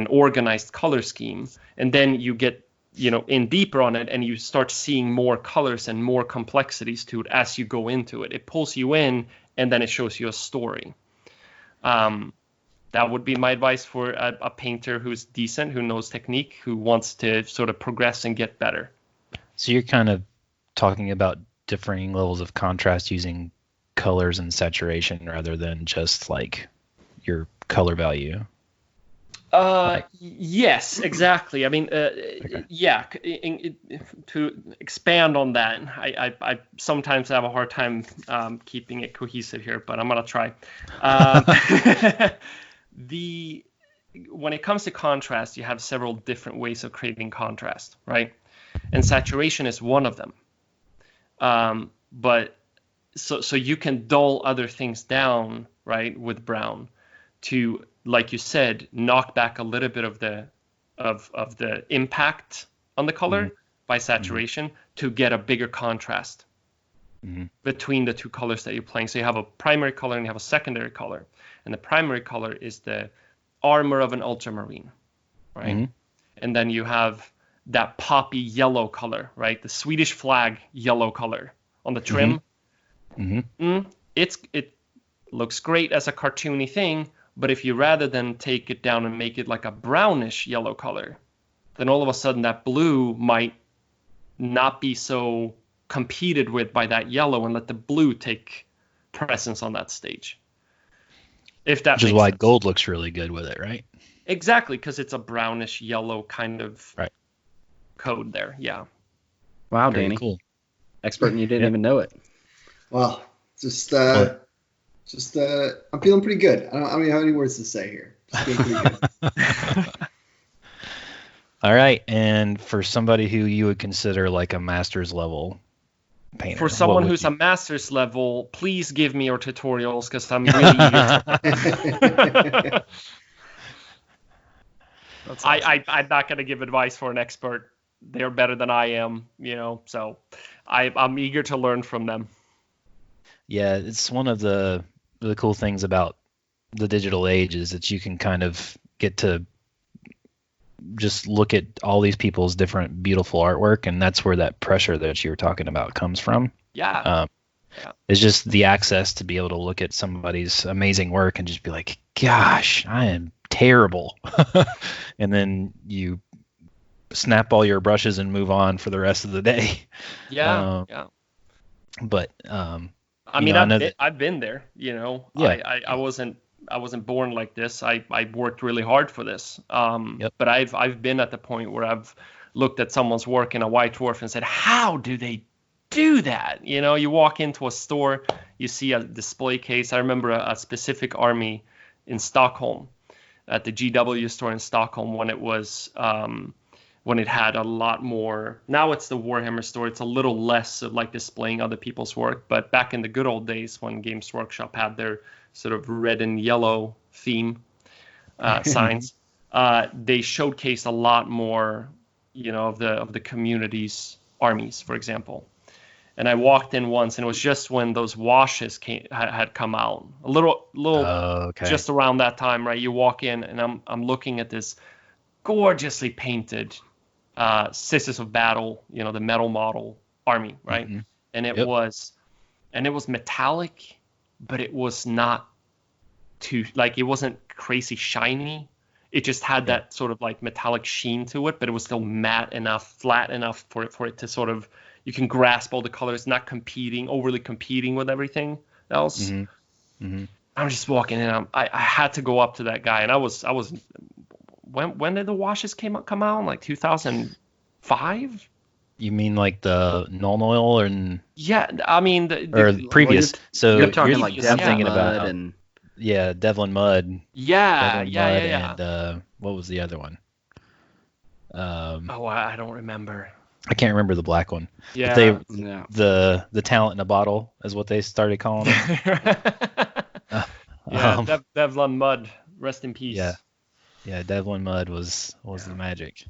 organized color scheme. And then you get in deeper on it, and you start seeing more colors and more complexities to it as you go into it. It pulls you in, and then it shows you a story. That would be my advice for a painter who's decent, who knows technique, who wants to sort of progress and get better. So you're kind of talking about differing levels of contrast using colors and saturation rather than just like your color value. Yes, exactly. I mean, yeah. To expand on that, I sometimes have a hard time keeping it cohesive here, but I'm gonna try. Um, when it comes to contrast, you have several different ways of creating contrast, right? And saturation is one of them. But so you can dull other things down, right, with brown to, like you said, knock back a little bit of the impact on the color by saturation to get a bigger contrast between the two colors that you're playing. So you have a primary color and you have a secondary color. And the primary color is the armor of an ultramarine, right? And then you have that poppy yellow color, right? The Swedish flag yellow color on the trim. It looks great as a cartoony thing, but if you rather than take it down and make it like a brownish yellow color, then all of a sudden that blue might not be so competed with by that yellow, and let the blue take presence on that stage. If that Which is makes why sense. gold looks really good with it, right? Exactly, because it's a brownish yellow kind of code there. Yeah. Wow, Very Danny. cool. Expert and you didn't even know it. Well, just I'm feeling pretty good. I don't even have any words to say here. Just feeling pretty good. All right, and for somebody who you would consider like a master's level painter, For someone who's a master's level, please give me your tutorials because I'm really eager. I'm not going to give advice for an expert. They're better than I am, so I'm eager to learn from them. Yeah, it's one of the cool things about the digital age is that you can kind of get to just look at all these people's different beautiful artwork, and that's where that pressure that you were talking about comes from. Yeah. It's just the access to be able to look at somebody's amazing work and just be like, gosh, I am terrible. And then you snap all your brushes and move on for the rest of the day. Yeah. But I mean, I've been there, Yeah. I wasn't born like this. I worked really hard for this. But I've been at the point where I've looked at someone's work in a white dwarf and said, how do they do that? You walk into a store, you see a display case. I remember a specific army in Stockholm at the GW store in Stockholm when it was when it had a lot more. Now it's the Warhammer store. It's a little less of like displaying other people's work. But back in the good old days when Games Workshop had their sort of red and yellow theme signs, they showcased a lot more, of the community's armies, for example. And I walked in once, and it was just when those washes had come out, a little just around that time, right? You walk in, and I'm looking at this gorgeously painted Sisters of Battle, the metal model army, right? And it was metallic, but it was not too, like, it wasn't crazy shiny. It just had that sort of like metallic sheen to it, but it was still matte enough, flat enough for it to sort of, you can grasp all the colors, not overly competing with everything else. I'm just walking in. I had to go up to that guy, and I was. When did the washes come out? Like 2005? You mean like the Null Oil Yeah, I mean the previous. So you're talking like thinking about and Devlin Mud. Yeah, And what was the other one? I don't remember. I can't remember the black one. Yeah. But the talent in a bottle is what they started calling it. Devlin Mud, rest in peace. Yeah, Devlin Mud was the magic.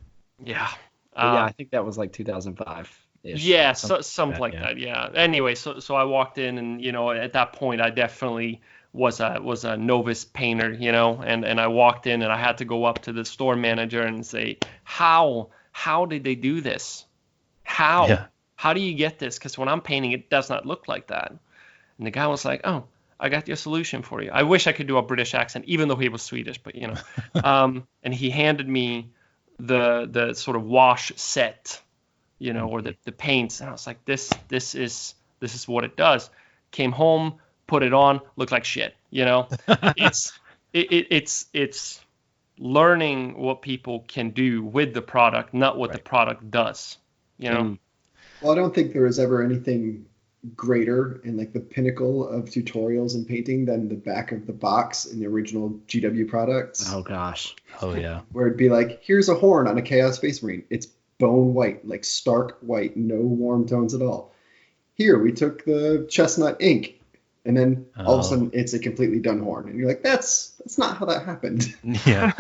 Yeah. I think that was like 2005. Yeah, something like that. Yeah. Anyway, so I walked in, and at that point I definitely was a novice painter, and I walked in, and I had to go up to the store manager and say, how did they do this? How do you get this? Because when I'm painting, it does not look like that. And the guy was like, oh, I got your solution for you. I wish I could do a British accent, even though he was Swedish, but and he handed me the sort of wash set, or the paints, and I was like, this is what it does. Came home, put it on, looked like shit. It's learning what people can do with the product, not what the product does. You know. Well, I don't think there was ever anything greater and like the pinnacle of tutorials and painting than the back of the box in the original GW products. Oh gosh. Oh yeah. Where it'd be like, here's a horn on a Chaos Space Marine. It's bone white, like stark white, no warm tones at all. Here, we took the chestnut ink, and then all of a sudden it's a completely done horn. And you're like, that's not how that happened. Yeah.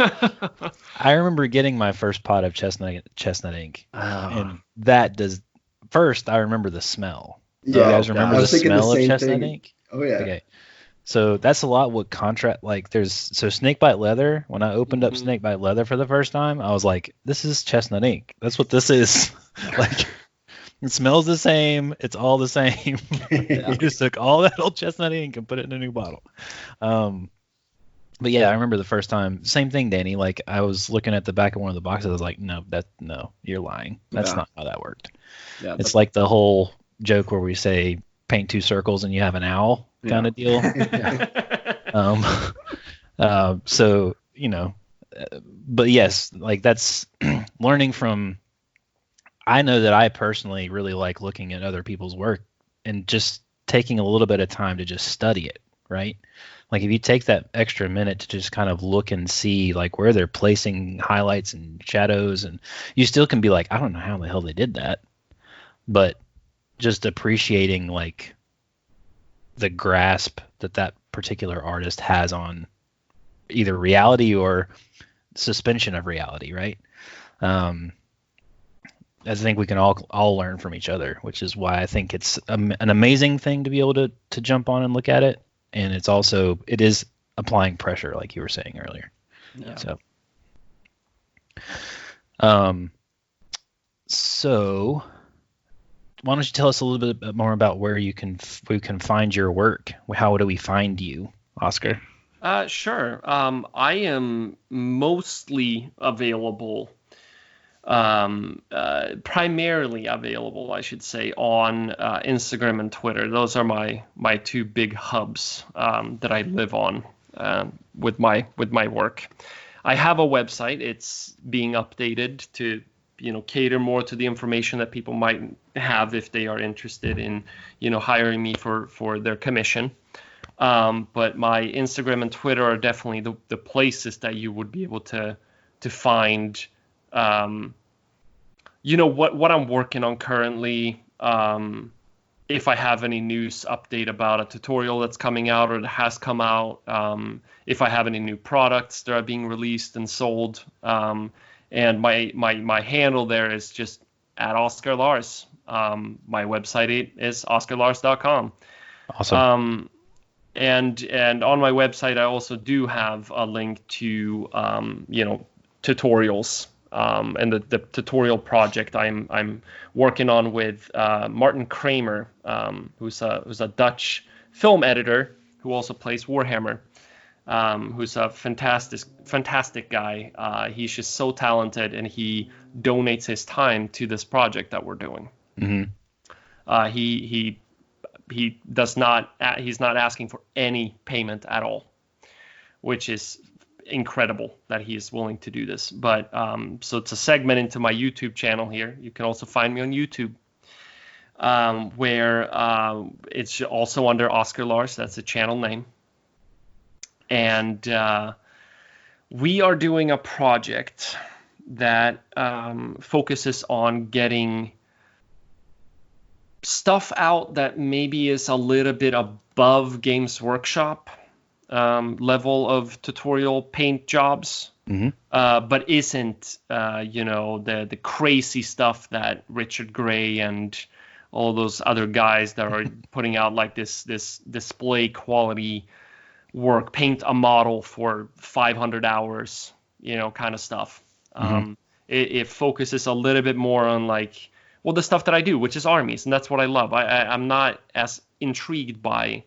I remember getting my first pot of chestnut ink. And that does, first I remember the smell. Yeah, Do you guys remember the smell of chestnut ink? Oh yeah. Okay. So that's a lot what contrast, like Snakebite Leather, when I opened up Snakebite Leather for the first time, I was like, this is chestnut ink. That's what this is. Like, it smells the same. It's all the same. I just took all that old chestnut ink and put it in a new bottle. But yeah, I remember the first time, same thing, Danny. Like, I was looking at the back of one of the boxes. I was like, no, you're lying. That's not how that worked. Yeah, it's like the whole joke where we say paint 2 circles and you have an owl kind of deal. So, but yes, like that's learning from, I know that I personally really like looking at other people's work and just taking a little bit of time to just study it, right? Like if you take that extra minute to just kind of look and see like where they're placing highlights and shadows, and you still can be like, I don't know how the hell they did that. But just appreciating like the grasp that particular artist has on either reality or suspension of reality, right? I think we can all learn from each other, which is why I think it's an amazing thing to be able to jump on and look at it. And it is applying pressure, like you were saying earlier. Yeah. So why don't you tell us a little bit more about where we can find your work? How do we find you, Oscar? Sure. I am mostly available, primarily available, I should say, on Instagram and Twitter. Those are my 2 big hubs that I live on with my work. I have a website. It's being updated to cater more to the information that people might have if they are interested in hiring me for their commission. But my Instagram and Twitter are definitely the places that you would be able to find what I'm working on currently. If I have any news update about a tutorial that's coming out or that has come out, if I have any new products that are being released and sold, and my handle there is just at Oscar Lars. My website is oscarlars.com. Awesome. And on my website, I also do have a link to tutorials. And the tutorial project I'm working on with Martin Kramer, who's a Dutch film editor who also plays Warhammer, who's a fantastic guy. He's just so talented, and he donates his time to this project that we're doing. Mm-hmm. He does not. He's not asking for any payment at all, which is incredible that he is willing to do this. But so it's a segment into my YouTube channel here. You can also find me on YouTube, where it's also under Oscar Lars. That's the channel name. And we are doing a project that focuses on getting stuff out that maybe is a little bit above Games Workshop level of tutorial paint jobs, but isn't the crazy stuff that Richard Gray and all those other guys that are putting out like this display quality work, paint a model for 500 hours, kind of stuff. It focuses a little bit more on like, well, the stuff that I do, which is armies, and that's what I love. I'm not as intrigued by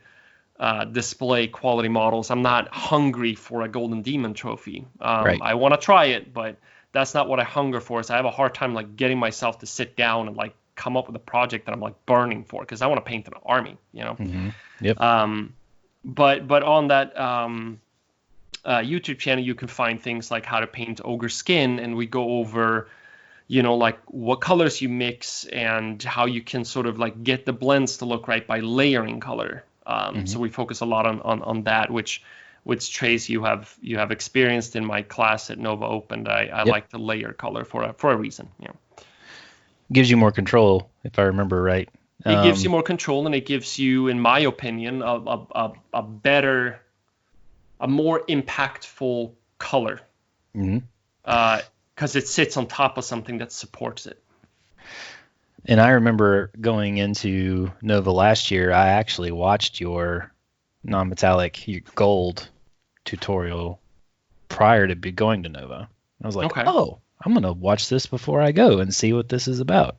display quality models. I'm not hungry for a Golden Demon trophy. Right. I want to try it, but that's not what I hunger for. So I have a hard time like getting myself to sit down and like come up with a project that I'm like burning for, because I want to paint an army, Mm-hmm. Yep. But on that YouTube channel, you can find things like how to paint ogre skin, and we go over, like what colors you mix and how you can sort of like get the blends to look right by layering color. So we focus a lot on that, which Trace, you have experienced in my class at Nova Open. I like to layer color for a reason. Gives you more control, if I remember right. It gives you more control, and it gives you, in my opinion, a better, a more impactful color. Because it sits on top of something that supports it. And I remember going into Nova last year, I actually watched your non-metallic gold tutorial prior to going to Nova. I was like, oh, I'm going to watch this before I go and see what this is about.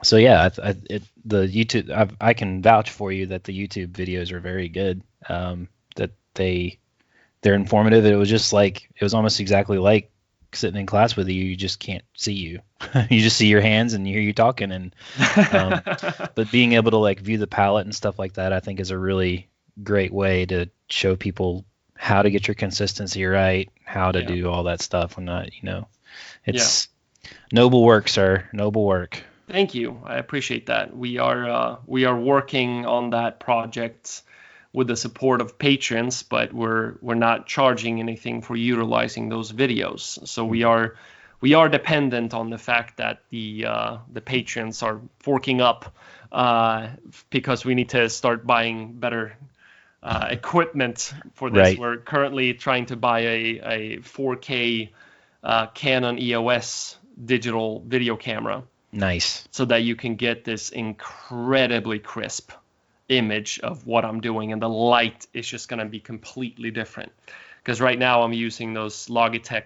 So yeah, the YouTube, I can vouch for you that the YouTube videos are very good. That they're informative. It was almost exactly like sitting in class with you. You just can't see you. You just see your hands and you hear you talking. And but being able to like view the palette and stuff like that, I think is a really great way to show people how to get your consistency right, how to do all that stuff. And not, it's noble work, sir. Noble work. Thank you. I appreciate that. We are working on that project with the support of patrons, but we're not charging anything for utilizing those videos. So we are dependent on the fact that the patrons are forking up because we need to start buying better equipment for this. Right. We're currently trying to buy a 4K Canon EOS digital video camera. Nice. So that you can get this incredibly crisp image of what I'm doing, and the light is just going to be completely different. Because right now I'm using those Logitech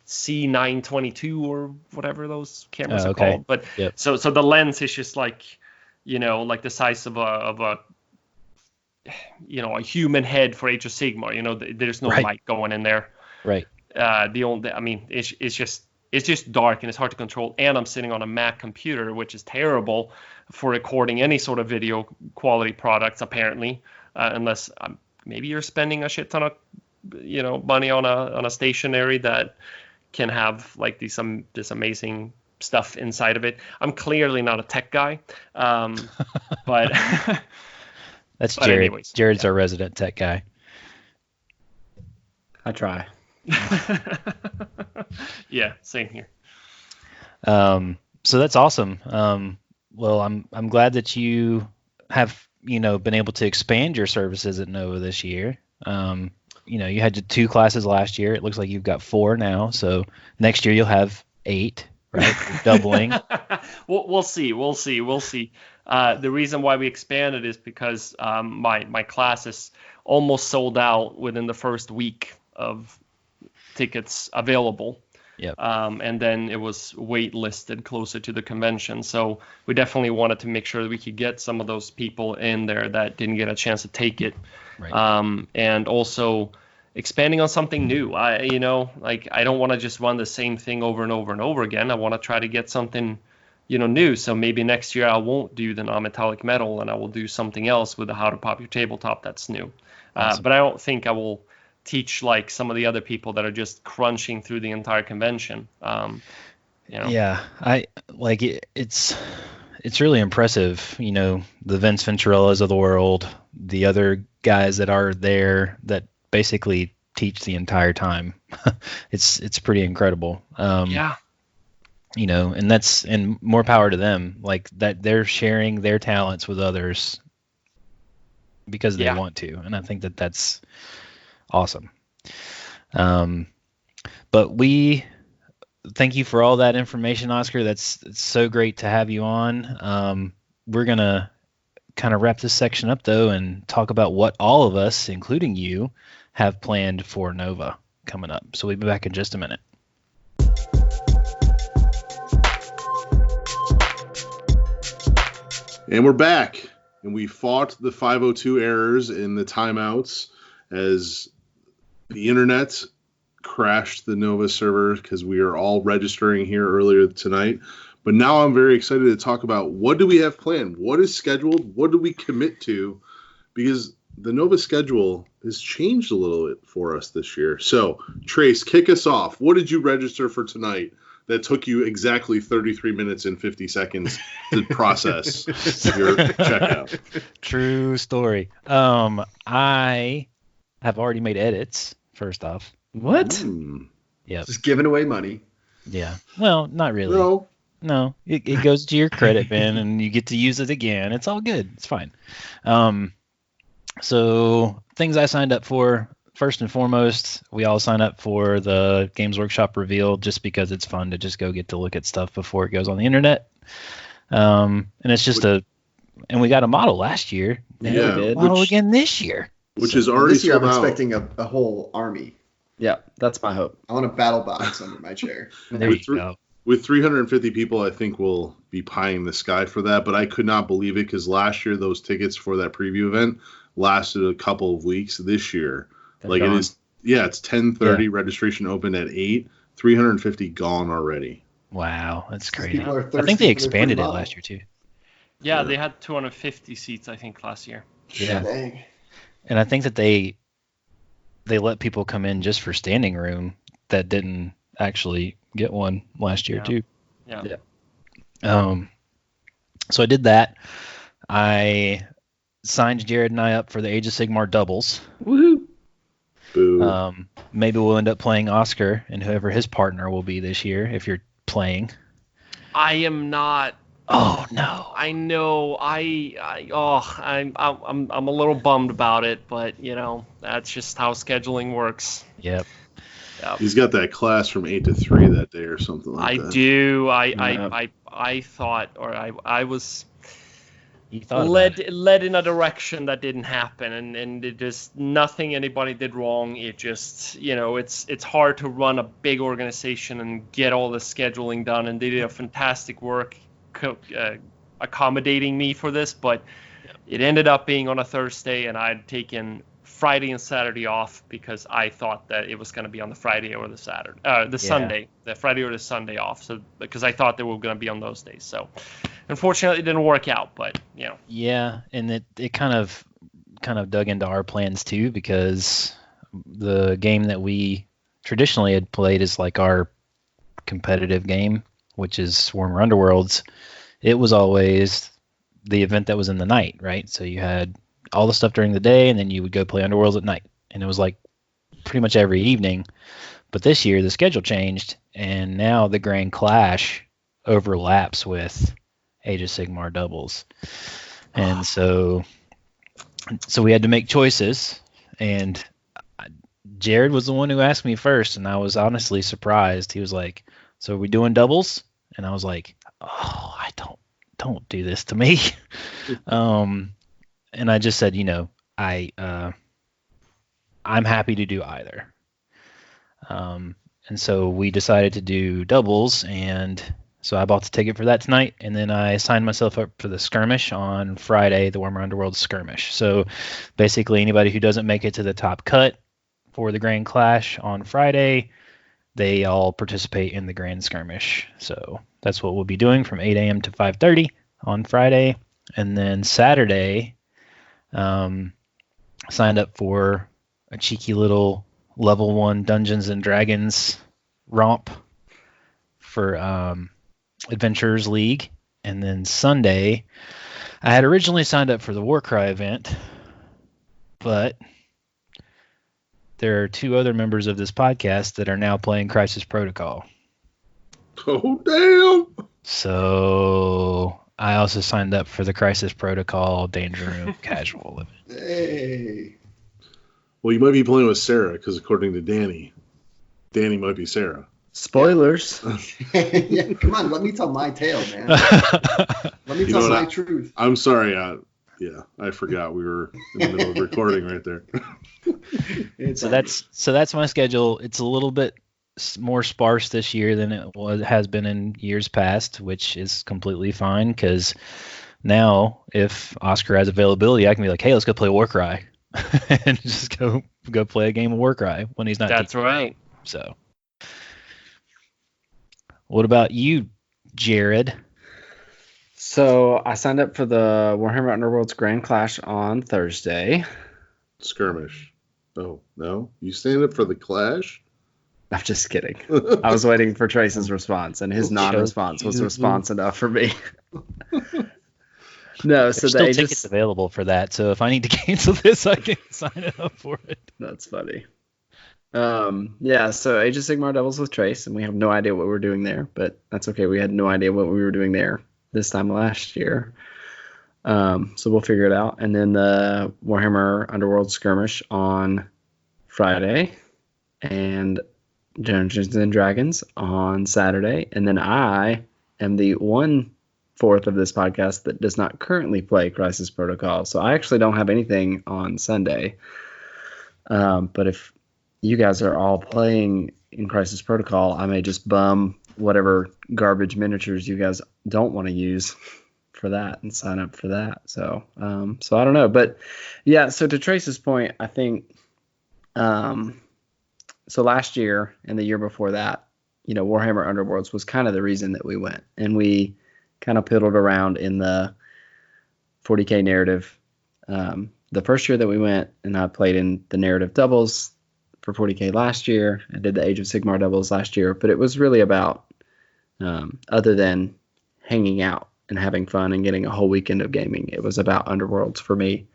C922 or whatever those cameras are called. But so the lens is just like, like the size of a human head for Age of Sigmar. There's no light going in there. Right. It's just dark and it's hard to control, and I'm sitting on a Mac computer, which is terrible for recording any sort of video quality products, apparently, unless maybe you're spending a shit ton of money on a stationary that can have like this amazing stuff inside of it. I'm clearly not a tech guy, but that's Jared. Anyways, Jared's our resident tech guy. I try. Yeah, same here. So that's awesome. Well, I'm glad that you have been able to expand your services at Nova this year. You had 2 classes last year. It looks like you've got 4 now. So next year you'll have 8, right? Doubling. We'll see. The reason why we expanded is because my class is almost sold out within the first week of tickets available. Yep. And then it was wait listed closer to the convention. So we definitely wanted to make sure that we could get some of those people in there that didn't get a chance to take it. Right. And also expanding on something new. I don't want to just run the same thing over and over and over again. I want to try to get something, new. So maybe next year I won't do the non-metallic metal, and I will do something else with the How to Pop Your Tabletop that's new. Awesome. But I don't think I will teach like some of the other people that are just crunching through the entire convention. Yeah, I like it. It's really impressive. The Vince Venturellas of the world, the other guys that are there that basically teach the entire time. It's pretty incredible. Yeah. And more power to them. Like that, they're sharing their talents with others because they want to, and I think that that's awesome. But we thank you for all that information, Oscar. It's so great to have you on. We're gonna kind of wrap this section up though and talk about what all of us, including you, have planned for Nova coming up. So we'll be back in just a minute. And we're back, and we fought the 502 errors in the timeouts as the internet crashed the Nova server because we are all registering here earlier tonight. But now I'm very excited to talk about what do we have planned? What is scheduled? What do we commit to? Because the Nova schedule has changed a little bit for us this year. So, Trace, kick us off. What did you register for tonight that took you exactly 33 minutes and 50 seconds to process your checkout? True story. I have already made edits, first off. What? Yep. Just giving away money. Yeah. Well, not really. No. It goes to your credit bin and you get to use it again. It's all good. It's fine. So things I signed up for, first and foremost, we all sign up for the Games Workshop reveal just because it's fun to just go get to look at stuff before it goes on the internet. And it's just and we got a model last year. Yeah, we did. Model again this year. Which is already this year I'm sold out. expecting a whole army. Yeah, that's my hope. I want a battle box under my chair. There you go. With 350 people, I think we'll be pieing the sky for that. But I could not believe it because last year those tickets for that preview event lasted a couple of weeks. This year, They're gone. it is. Yeah, it's 10:30. Registration opened at 8. 350 gone already. Wow, that's crazy. People are I thirsty think they for their expanded free it model. last year too. Yeah, they had 250 seats, I think, last year. Yeah. Dang. And I think that they let people come in just for standing room that didn't actually get one last year too. Yeah. So I did that. I signed Jared and I up for the Age of Sigmar doubles. Woohoo! Boo. Maybe we'll end up playing Oscar and whoever his partner will be this year if you're playing. I am not. Oh no. I know. I'm a little bummed about it, but that's just how scheduling works. Yep. He's got that class from 8 to 3 that day or something like that. I do. Yeah. I thought, or I was You thought led about it. led in a direction that didn't happen, and it just nothing anybody did wrong. It just it's hard to run a big organization and get all the scheduling done, and they did a fantastic work accommodating me for this, but it ended up being on a Thursday, and I'd taken Friday and Saturday off because I thought that it was going to be on the Friday or the Sunday, the Friday or the Sunday off. So because I thought they were going to be on those days. So unfortunately, it didn't work out. But Yeah, and it kind of dug into our plans too, because the game that we traditionally had played is like our competitive game, which is Warhammer Underworlds. It was always the event that was in the night, right? So you had all the stuff during the day, and then you would go play Underworlds at night. And it was like pretty much every evening. But this year, the schedule changed, and now the Grand Clash overlaps with Age of Sigmar doubles. And so we had to make choices, and Jared was the one who asked me first, and I was honestly surprised. He was like, "So are we doing doubles?" And I was like, "Oh, I don't do this to me." And I just said, I'm happy to do either. And so we decided to do doubles, and so I bought the ticket for that tonight, and then I signed myself up for the skirmish on Friday, the Warhammer Underworld skirmish. So basically anybody who doesn't make it to the top cut for the Grand Clash on Friday, they all participate in the Grand Skirmish. So that's what we'll be doing from 8 a.m. to 5:30 on Friday. And then Saturday, signed up for a cheeky little level 1 Dungeons and Dragons romp for Adventurers League. And then Sunday, I had originally signed up for the Warcry event, but there are 2 other members of this podcast that are now playing Crisis Protocol. Oh, damn. So I also signed up for the Crisis Protocol Danger Room casual event. Hey. Well, you might be playing with Sarah, because according to Danny might be Sarah. Spoilers. Yeah, come on, let me tell my tale, man. Let me tell my truth. I'm sorry. I forgot we were in the middle of recording right there. So that's my schedule. It's a little bit more sparse this year than it has been in years past, which is completely fine, because now if Oscar has availability, I can be like, hey, let's go play Warcry, and just go play a game of Warcry when he's not. That's right. So, what about you, Jared? So I signed up for the Warhammer Underworld's Grand Clash on Thursday. Skirmish. Oh, no? You stand up for the Clash? I'm just kidding. I was waiting for Trace's response, and his non-response was response enough for me. No, There's so still the tickets available for that, so if I need to cancel this, I can sign up for it. That's funny. Yeah, so Age of Sigmar Devils with Trace, and we have no idea what we're doing there, but that's okay. We had no idea what we were doing there this time last year. So we'll figure it out. And then the Warhammer Underworld Skirmish on Friday, and Dungeons and Dragons on Saturday. And then I am the 1/4 of this podcast that does not currently play Crisis Protocol. So I actually don't have anything on Sunday. But if you guys are all playing in Crisis Protocol, I may just bum whatever garbage miniatures you guys don't want to use for that and sign up for that. So I don't know. But yeah, so to Trace's point, I think so last year and the year before that, Warhammer Underworlds was kind of the reason that we went. And we kind of piddled around in the 40K narrative. The first year that we went, and I played in the narrative doubles for 40K last year. I did the Age of Sigmar doubles last year, but it was really about, other than hanging out and having fun and getting a whole weekend of gaming, it was about Underworlds for me.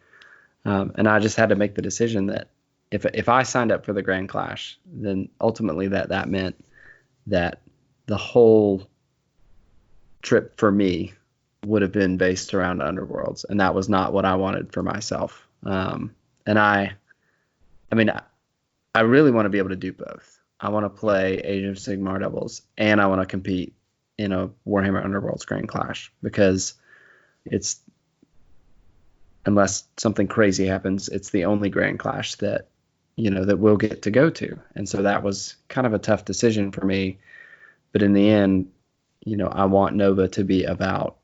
And I just had to make the decision that if I signed up for the Grand Clash, then ultimately that meant that the whole trip for me would have been based around Underworlds, and that was not what I wanted for myself. And I really want to be able to do both. I want to play Age of Sigmar Devils, and I want to compete in a Warhammer Underworlds Grand Clash, because it's, unless something crazy happens, it's the only Grand Clash that that we'll get to go to. And so that was kind of a tough decision for me. But in the end, I want Nova to be about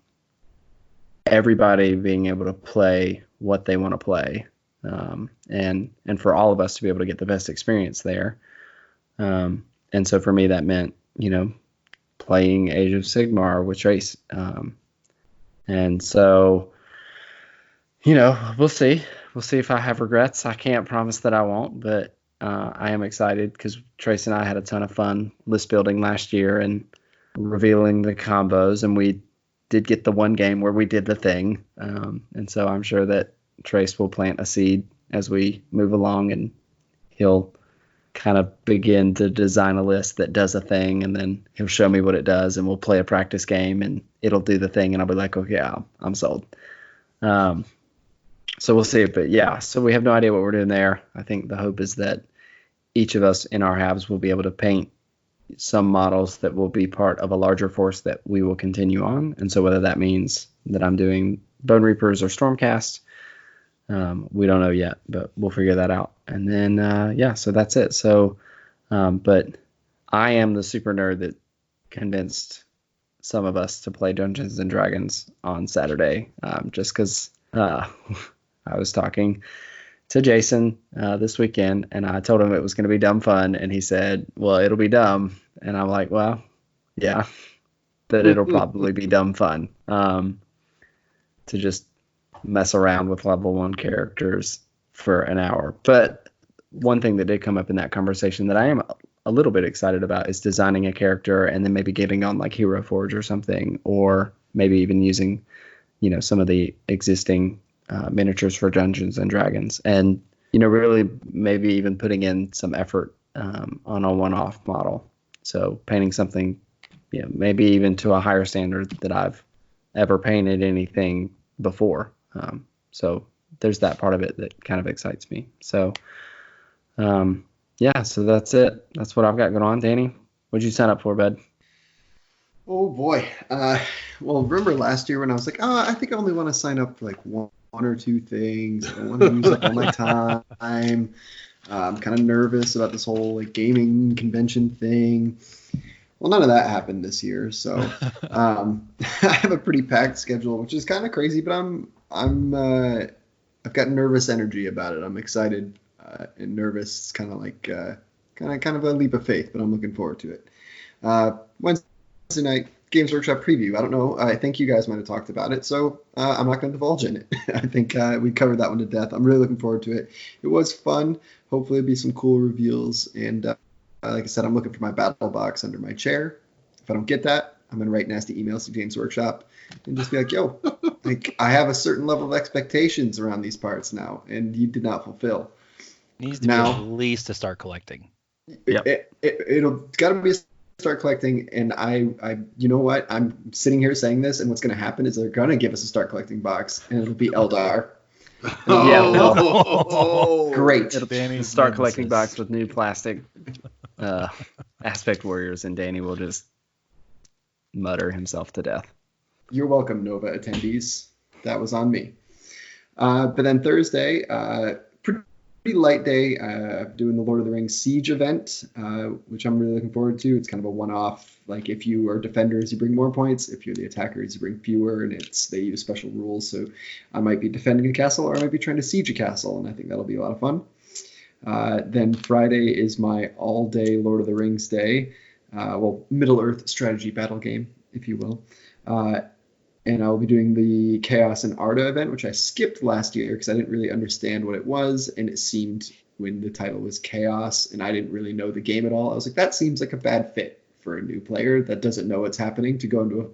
everybody being able to play what they want to play, and for all of us to be able to get the best experience there. And so for me, that meant playing Age of Sigmar with Trace. And so we'll see. We'll see if I have regrets. I can't promise that I won't, but I am excited because Trace and I had a ton of fun list building last year and revealing the combos, and we did get the one game where we did the thing. And so I'm sure that Trace will plant a seed as we move along, and he'll kind of begin to design a list that does a thing, and then he'll show me what it does, and we'll play a practice game, and it'll do the thing, and I'll be like, okay, yeah, I'm sold. So we'll see. But yeah, so we have no idea what we're doing there. I think the hope is that each of us in our halves will be able to paint some models that will be part of a larger force that we will continue on. And so whether that means that I'm doing Bone Reapers or Stormcast, we don't know yet, but we'll figure that out. And then, so that's it. So, but I am the super nerd that convinced some of us to play Dungeons and Dragons on Saturday, just because I was talking to Jason this weekend, and I told him it was going to be dumb fun, and he said, well, it'll be dumb. And I'm like, well, yeah, that it'll probably be dumb fun to just mess around with level 1 characters for an hour. But one thing that did come up in that conversation that I am a little bit excited about is designing a character and then maybe getting on like Hero Forge or something, or maybe even using, some of the existing miniatures for Dungeons and Dragons, and really maybe even putting in some effort on a one-off model. So painting something, maybe even to a higher standard that I've ever painted anything before. So there's that part of it that kind of excites me. So so that's it. That's what I've got going on. Danny, what'd you sign up for, bud? Oh boy. Well, remember last year when I was like, I think I only want to sign up for like one or two things. I don't want to use up all my time. I'm kind of nervous about this whole like gaming convention thing. Well, none of that happened this year, so I have a pretty packed schedule, which is kind of crazy. But I've got nervous energy about it. I'm excited and nervous. It's kind of like kind of a leap of faith, but I'm looking forward to it. Wednesday night, Games Workshop preview. I don't know. I think you guys might have talked about it, so I'm not going to divulge in it. I think we covered that one to death. I'm really looking forward to it. It was fun. Hopefully, it'll be some cool reveals. And like I said, I'm looking for my battle box under my chair. If I don't get that, I'm going to write nasty emails to Games Workshop and just be like, yo, like I have a certain level of expectations around these parts now, and you did not fulfill. Needs to be at least to start collecting. Yep. It'll got to be a start collecting, and I you know what, I'm sitting here saying this, and what's going to happen is they're going to give us a start collecting box, and it'll be Eldar. Yeah, well, great. It'll be start collecting box with new plastic aspect warriors, and Danny will just mutter himself to death. You're welcome, Nova attendees. That was on me. But then Thursday, pretty light day, doing the Lord of the Rings Siege event, which I'm really looking forward to. It's kind of a one-off. Like if you are defenders, you bring more points. If you're the attackers, you bring fewer, and they use special rules. So I might be defending a castle, or I might be trying to siege a castle, and I think that'll be a lot of fun. Then Friday is my all-day Lord of the Rings day. Middle-earth strategy battle game, if you will. And I'll be doing the Chaos and Arda event, which I skipped last year because I didn't really understand what it was. And it seemed, when the title was Chaos and I didn't really know the game at all, I was like, that seems like a bad fit for a new player that doesn't know what's happening to go into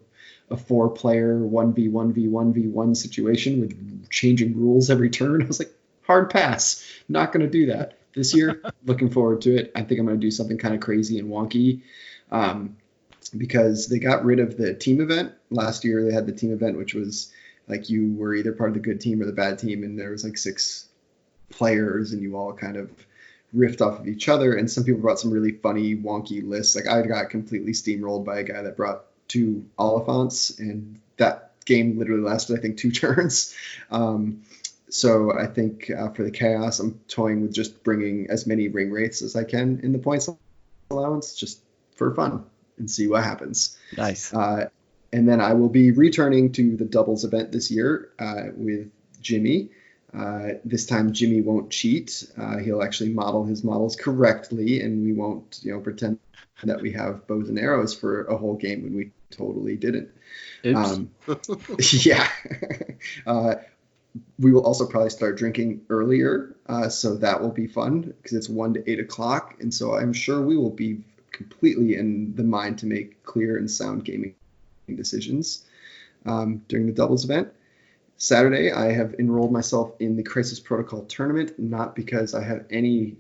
a 4-player 1v1v1v1 situation with changing rules every turn. I was like, hard pass. Not going to do that. This year, looking forward to it. I think I'm going to do something kind of crazy and wonky. Because they got rid of the team event. Last year they had the team event, which was like you were either part of the good team or the bad team, and there was like 6 players and you all kind of riffed off of each other. And some people brought some really funny, wonky lists. Like I got completely steamrolled by a guy that brought 2 Oliphants, and that game literally lasted, I think, 2 turns. So I think for the Chaos, I'm toying with just bringing as many ring wraiths as I can in the points allowance, just for fun, and see what happens. Nice. And then I will be returning to the doubles event this year with Jimmy. This time Jimmy won't cheat. He'll actually model his models correctly, and we won't, pretend that we have bows and arrows for a whole game when we totally didn't. Oops. Yeah. We will also probably start drinking earlier, so that will be fun because it's 1 to 8 o'clock, and so I'm sure we will be completely in the mind to make clear and sound gaming decisions during the doubles event. Saturday, I have enrolled myself in the Crisis Protocol tournament, not because I have any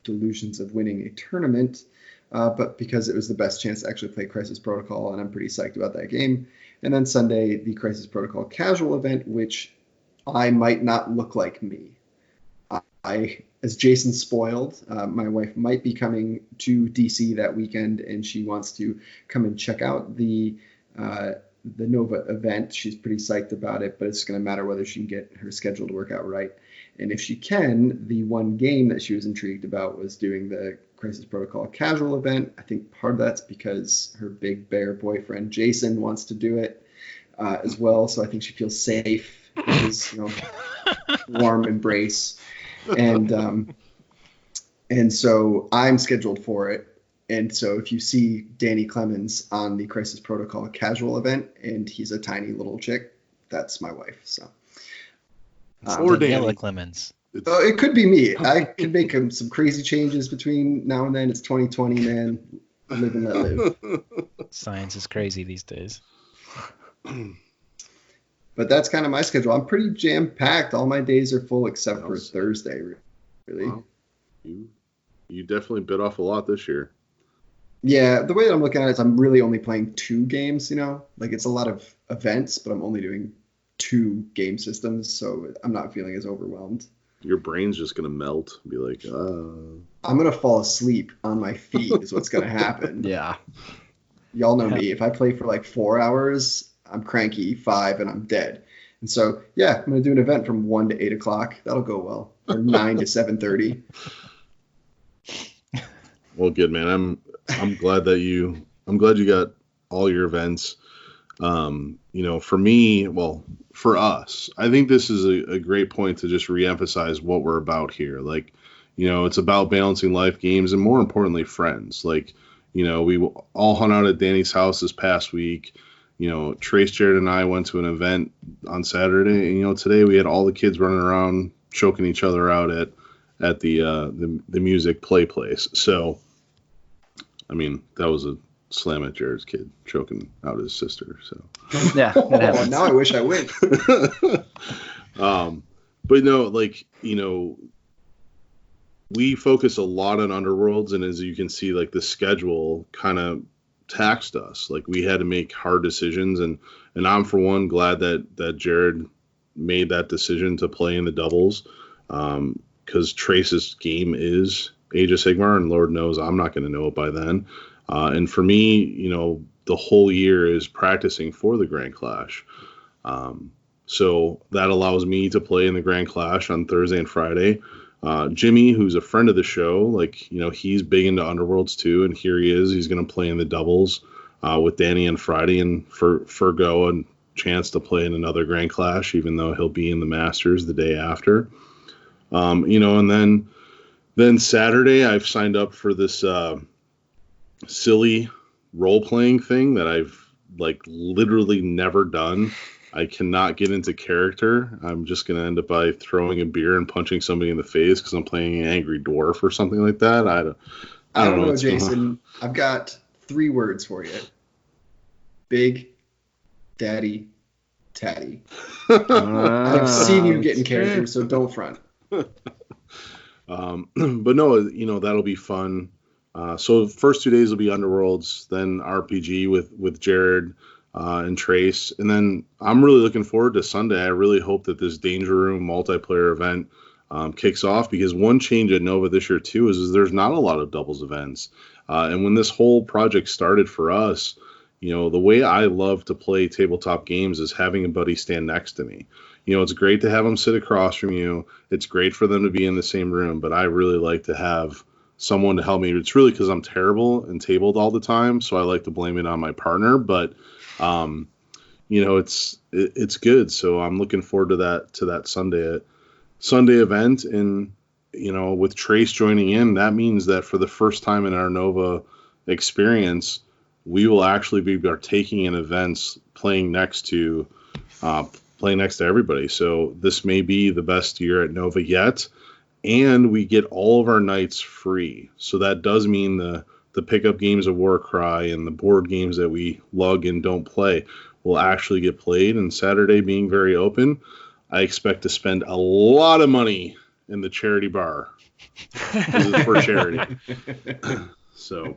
delusions of winning a tournament, but because it was the best chance to actually play Crisis Protocol, and I'm pretty psyched about that game. And then Sunday, the Crisis Protocol casual event, which I might not look like me. As Jason spoiled, my wife might be coming to DC that weekend, and she wants to come and check out the Nova event. She's pretty psyched about it, but it's going to matter whether she can get her schedule to work out right. And if she can, the one game that she was intrigued about was doing the Crisis Protocol casual event. I think part of that's because her big bear boyfriend Jason wants to do it as well, so I think she feels safe in his warm embrace. And so I'm scheduled for it. And so if you see Danny Clemens on the Crisis Protocol casual event, and he's a tiny little chick, that's my wife. So or Danny Clemens. It could be me. I could make some crazy changes between now and then. It's 2020, man. Live and let live. Science is crazy these days. But that's kind of my schedule. I'm pretty jam-packed. All my days are full except for Thursday, really. Wow. You definitely bit off a lot this year. Yeah, the way that I'm looking at it is I'm really only playing 2 games, Like it's a lot of events, but I'm only doing 2 game systems, so I'm not feeling as overwhelmed. Your brain's just going to melt and be like, I'm going to fall asleep on my feet is what's going to happen. Yeah. Y'all know me. If I play for like 4 hours, I'm cranky, 5, and I'm dead. And so, yeah, I'm going to do an event from 1 to 8 o'clock. That'll go well. Or 9 to 7:30. Well, good, man. I'm glad you got all your events. For me, for us, I think this is a great point to just reemphasize what we're about here. Like, it's about balancing life, games, and more importantly, friends. Like, We all hung out at Danny's house this past week. Trace, Jared, and I went to an event on Saturday, and today we had all the kids running around choking each other out at the music play place. So, I mean, that was a slam at Jared's kid choking out his sister. So Yeah, Oh, now I wish I went. But no, we focus a lot on Underworlds, and as you can see, the schedule kind of taxed us. We had to make hard decisions, and I'm for one glad that Jared made that decision to play in the doubles, because Trace's game is Age of Sigmar, and Lord knows I'm not going to know it by then. And for me, the whole year is practicing for the Grand Clash. So that allows me to play in the Grand Clash on Thursday and Friday. Jimmy, who's a friend of the show, he's big into Underworlds too, and here he is. He's going to play in the doubles with Danny on Friday, and forgo a chance to play in another Grand Clash, even though he'll be in the Masters the day after. And then Saturday, I've signed up for this silly role-playing thing that I've literally never done. I cannot get into character. I'm just going to end up by throwing a beer and punching somebody in the face because I'm playing an angry dwarf or something like that. I don't know, Jason. I've got 3 words for you. Big Daddy Tatty. I've seen you get in character, so don't front. But no, that'll be fun. So the first 2 days will be Underworlds, then RPG with Jared and Trace, and then I'm really looking forward to Sunday. I really hope that this Danger Room multiplayer event kicks off, because one change at Nova this year too is there's not a lot of doubles events. And when this whole project started for us, the way I love to play tabletop games is having a buddy stand next to me. It's great to have them sit across from you. It's great for them to be in the same room, but I really like to have someone to help me. It's really because I'm terrible and tabled all the time, so I like to blame it on my partner. But it's good. So I'm looking forward to that Sunday event, and with Trace joining in, that means that for the first time in our Nova experience, we will actually be partaking in events, playing next to everybody. So this may be the best year at Nova yet, and we get all of our nights free. So that does mean the pickup games of Warcry and the board games that we lug and don't play will actually get played. And Saturday being very open, I expect to spend a lot of money in the charity bar for charity. So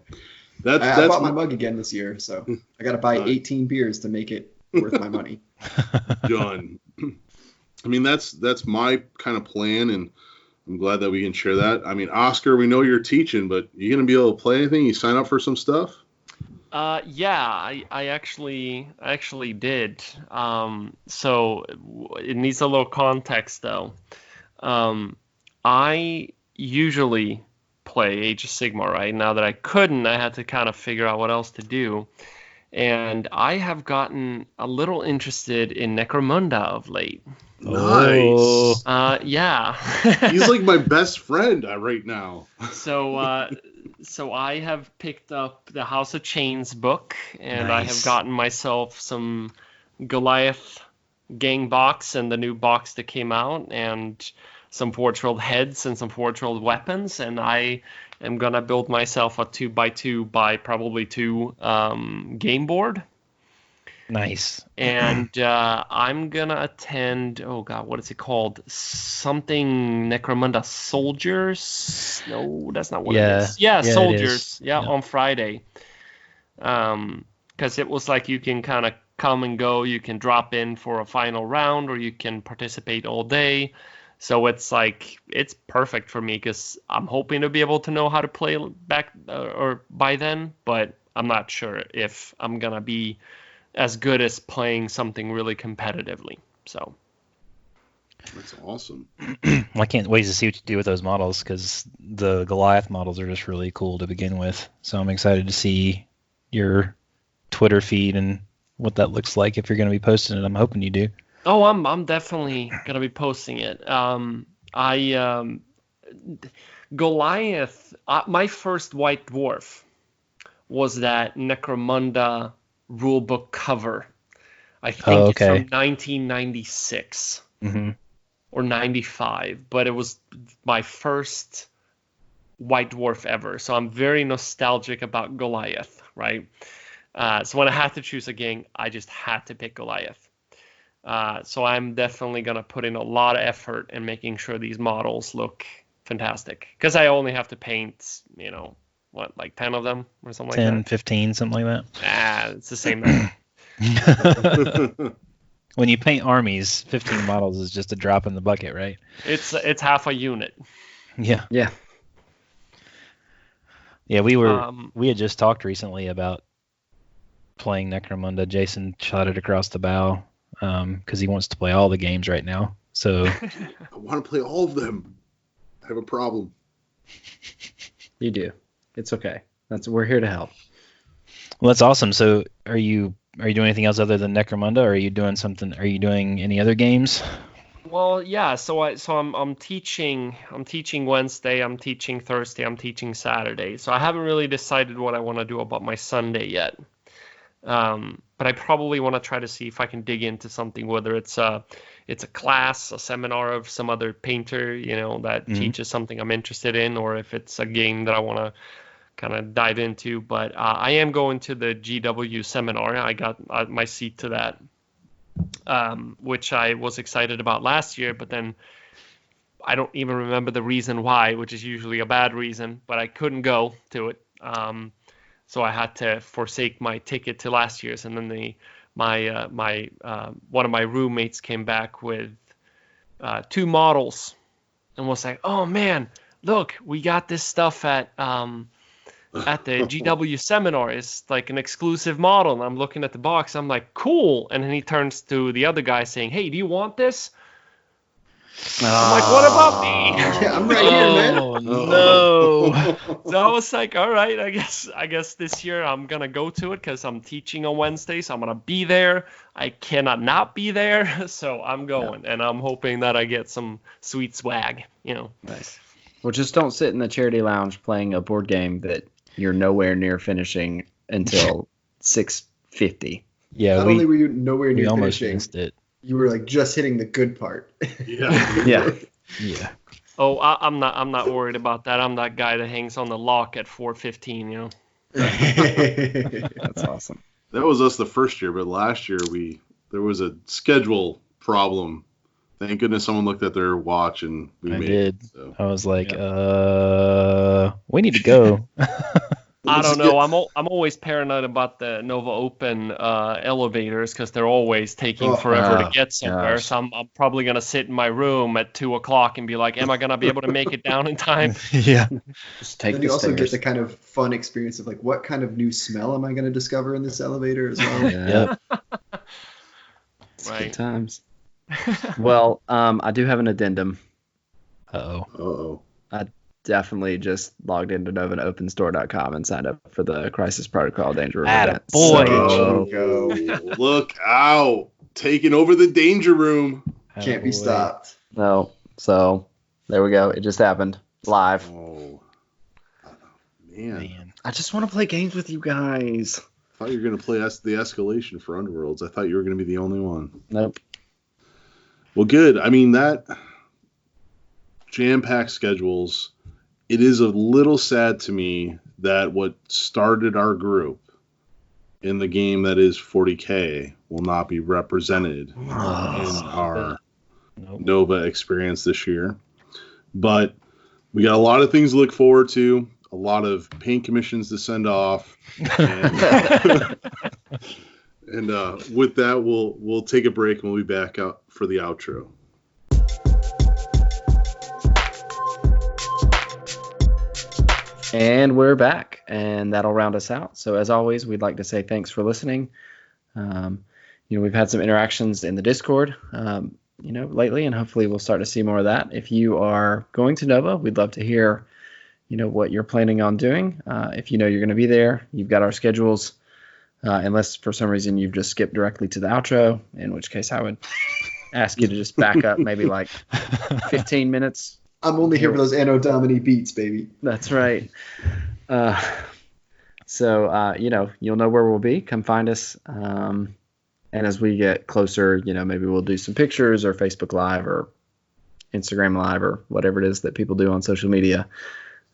I bought my mug again this year, so I got to buy 18 beers to make it worth my money. Done. I mean, that's my kind of plan, and I'm glad that we can share that. I mean, Oscar, we know you're teaching, but you going to be able to play anything? You sign up for some stuff? Yeah, I actually did. So it needs a little context though. I usually play Age of Sigmar, right? Now that I couldn't, I had to kind of figure out what else to do. And I have gotten a little interested in Necromunda of late. Nice. Yeah. He's like my best friend right now. So I have picked up the House of Chains book, and Nice. I have gotten myself some Goliath gang box and the new box that came out, and some Forge World heads and some Forge World weapons, and I am gonna build myself a 2x2 by probably 2 game board. Nice. And I'm gonna attend. Oh God, what is it called? Something Necromunda Soldiers? No, that's not what it is. Yeah, it Soldiers. is. Yeah, Yeah. on Friday. Because it was like you can kind of come and go. You can drop in for a final round, or you can participate all day. So it's like it's perfect for me because I'm hoping to be able to know how to play back or by then, but I'm not sure if I'm gonna be as good as playing something really competitively. So That's awesome. I can't wait to see what you do with those models, because the Goliath models are just really cool to begin with. So I'm excited to see your Twitter feed and what that looks like if you're going to be posting it. I'm hoping you do. Oh, I'm definitely gonna be posting it. Goliath, my first white dwarf was that Necromunda rulebook cover. I think it's from 1996 or 95, but it was my first White Dwarf ever. So I'm very nostalgic about Goliath, right? So when I had to choose a game, I just had to pick Goliath. So I'm definitely going to put in a lot of effort in making sure these models look fantastic. Because I only have to paint, like 10 of them or something 10, like that. 15, something like that. It's the same number. When you paint armies, 15 models is just a drop in the bucket, right? It's half a unit. Yeah. Yeah. Yeah, we had just talked recently about playing Necromunda. Jason shot it across the bow because he wants to play all the games right now. So I want to play all of them. I have a problem. You do. It's okay. We're here to help. Well, that's awesome. So are you doing anything else other than Necromunda, or are you doing something? Are you doing any other games? Well, yeah. So I'm teaching. I'm teaching Wednesday. I'm teaching Thursday. I'm teaching Saturday. So I haven't really decided what I want to do about my Sunday yet. But I probably want to try to see if I can dig into something, whether it's a class, a seminar of some other painter, that teaches something I'm interested in, or if it's a game that I want to kind of dive into. But I am going to the GW seminar. I got my seat to that, which I was excited about last year, but then I don't even remember the reason why, which is usually a bad reason, but I couldn't go to it. So I had to forsake my ticket to last year's, and then one of my roommates came back with 2 models and was like, "Oh man, look, we got this stuff at the GW seminar. It's like an exclusive model." And I'm looking at the box. I'm like, "Cool." And then he turns to the other guy saying, "Hey, do you want this?" I'm like, "What about me?" Yeah, I'm right here, man. Oh no! So I was like, all right, I guess this year I'm gonna go to it because I'm teaching on Wednesday, so I'm gonna be there. I cannot not be there, so I'm going, and I'm hoping that I get some sweet swag, Nice. Well, just don't sit in the charity lounge playing a board game that you're nowhere near finishing until 6:50. Yeah, Not only were you nowhere we near almost finishing, missed it. you were like just hitting the good part. Yeah. Yeah. Yeah. Oh, I'm not worried about that. I'm that guy that hangs on the lock at 4:15, That's awesome. That was us the first year, but last year there was a schedule problem. Thank goodness someone looked at their watch and we I made did. it. So. I was like, we need to go. I don't know. I'm always paranoid about the Nova Open elevators because they're always taking forever to get somewhere. Gosh. So I'm probably gonna sit in my room at 2:00 and be like, "Am I gonna be able to make it down in time?" Yeah. Just take Then the you also stairs. get the kind of fun experience of like, what kind of new smell am I going to discover in this elevator as well? Yeah. It's Right. good times. Well, I do have an addendum. Uh-oh. Uh-oh. Definitely just logged into NovaOpenStore.com and signed up for the Crisis Protocol Danger Room Atta event. boy. So, Go. Look out. Taking over the danger room. Can't be Attaboy. stopped. no, so there we go. It just happened live. Oh. Man. Man. I just want to play games with you guys. I thought you were going to play the escalation for Underworlds. I thought you were going to be the only one. Nope. Well, good. I mean, that jam-packed schedules, it is a little sad to me that what started our group in the game that is 40K will not be represented in our Nope. Nova experience this year. But we got a lot of things to look forward to, a lot of paint commissions to send off. And, with that, we'll take a break and we'll be back out for the outro. And we're back, and that'll round us out. So as always, we'd like to say thanks for listening. We've had some interactions in the Discord, lately, and hopefully we'll start to see more of that. If you are going to Nova, we'd love to hear, what you're planning on doing. If you're going to be there, you've got our schedules, unless for some reason you've just skipped directly to the outro, in which case I would ask you to just back up maybe like 15 minutes. I'm only here for those Anno Domini beats, baby. That's right. So, you'll know where we'll be. Come find us. And as we get closer, maybe we'll do some pictures or Facebook Live or Instagram Live or whatever it is that people do on social media,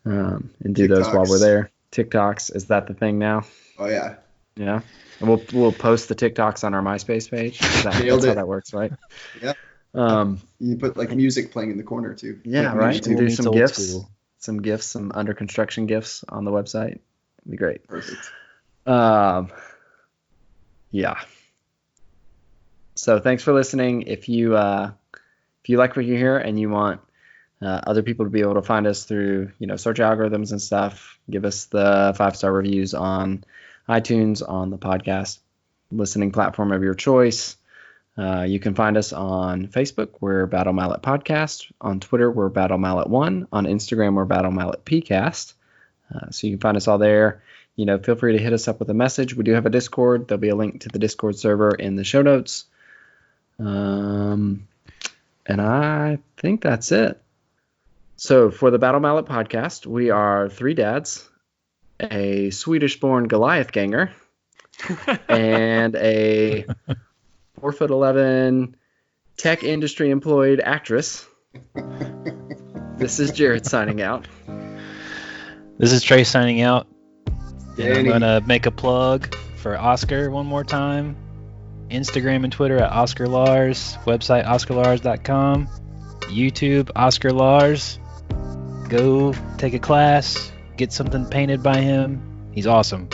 and do those while we're there. TikToks, is that the thing now? Oh, yeah. Yeah. And we'll post the TikToks on our MySpace page. That's how that works, right? Yeah. You put music playing in the corner too. Yeah, right. And do some GIFs, some under construction GIFs on the website. It'd be great. Perfect. Yeah. So thanks for listening. If you like what you hear and you want other people to be able to find us through search algorithms and stuff, give us the 5-star reviews on iTunes, on the podcast listening platform of your choice. You can find us on Facebook, we're Battle Mallet Podcast. On Twitter, we're Battle Mallet 1. On Instagram, we're Battle Mallet PCast. So you can find us all there. Feel free to hit us up with a message. We do have a Discord. There'll be a link to the Discord server in the show notes. And I think that's it. So for the Battle Mallet Podcast, we are 3 dads, a Swedish-born Goliath ganger, and a 4'11" tech industry employed actress. This is Jared signing out. This is Trey signing out. And I'm Danny. going to make a plug for Oscar one more time. Instagram and Twitter at Oscar Lars. Website OscarLars.com. YouTube Oscar Lars. Go take a class. Get something painted by him. He's awesome.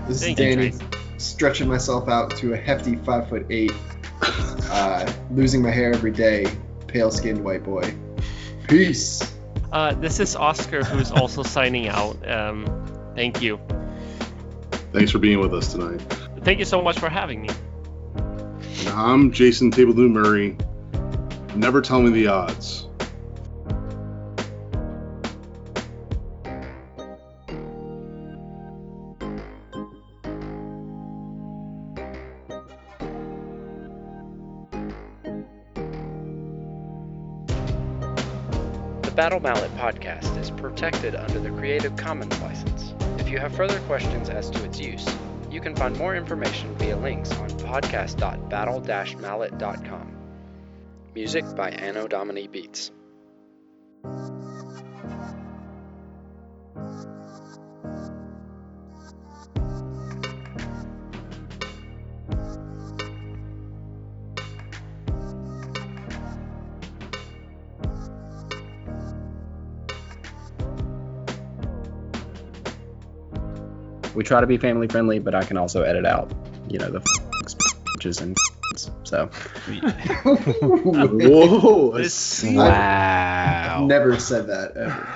This is Thank you, Danny, Trace. stretching myself out to a hefty 5'8", losing my hair every day, pale-skinned white boy. Peace. This is Oscar, who's also signing out. Thank you. Thanks for being with us tonight. Thank you so much for having me. And I'm Jason Tabledew Murray. Never tell me the odds. The Battle Mallet Podcast is protected under the Creative Commons license. If you have further questions as to its use, you can find more information via links on podcast.battle-mallet.com. Music by Anno Domini Beats. We try to be family friendly, but I can also edit out, the bitches and so. Whoa! This Wow. I've never said that ever.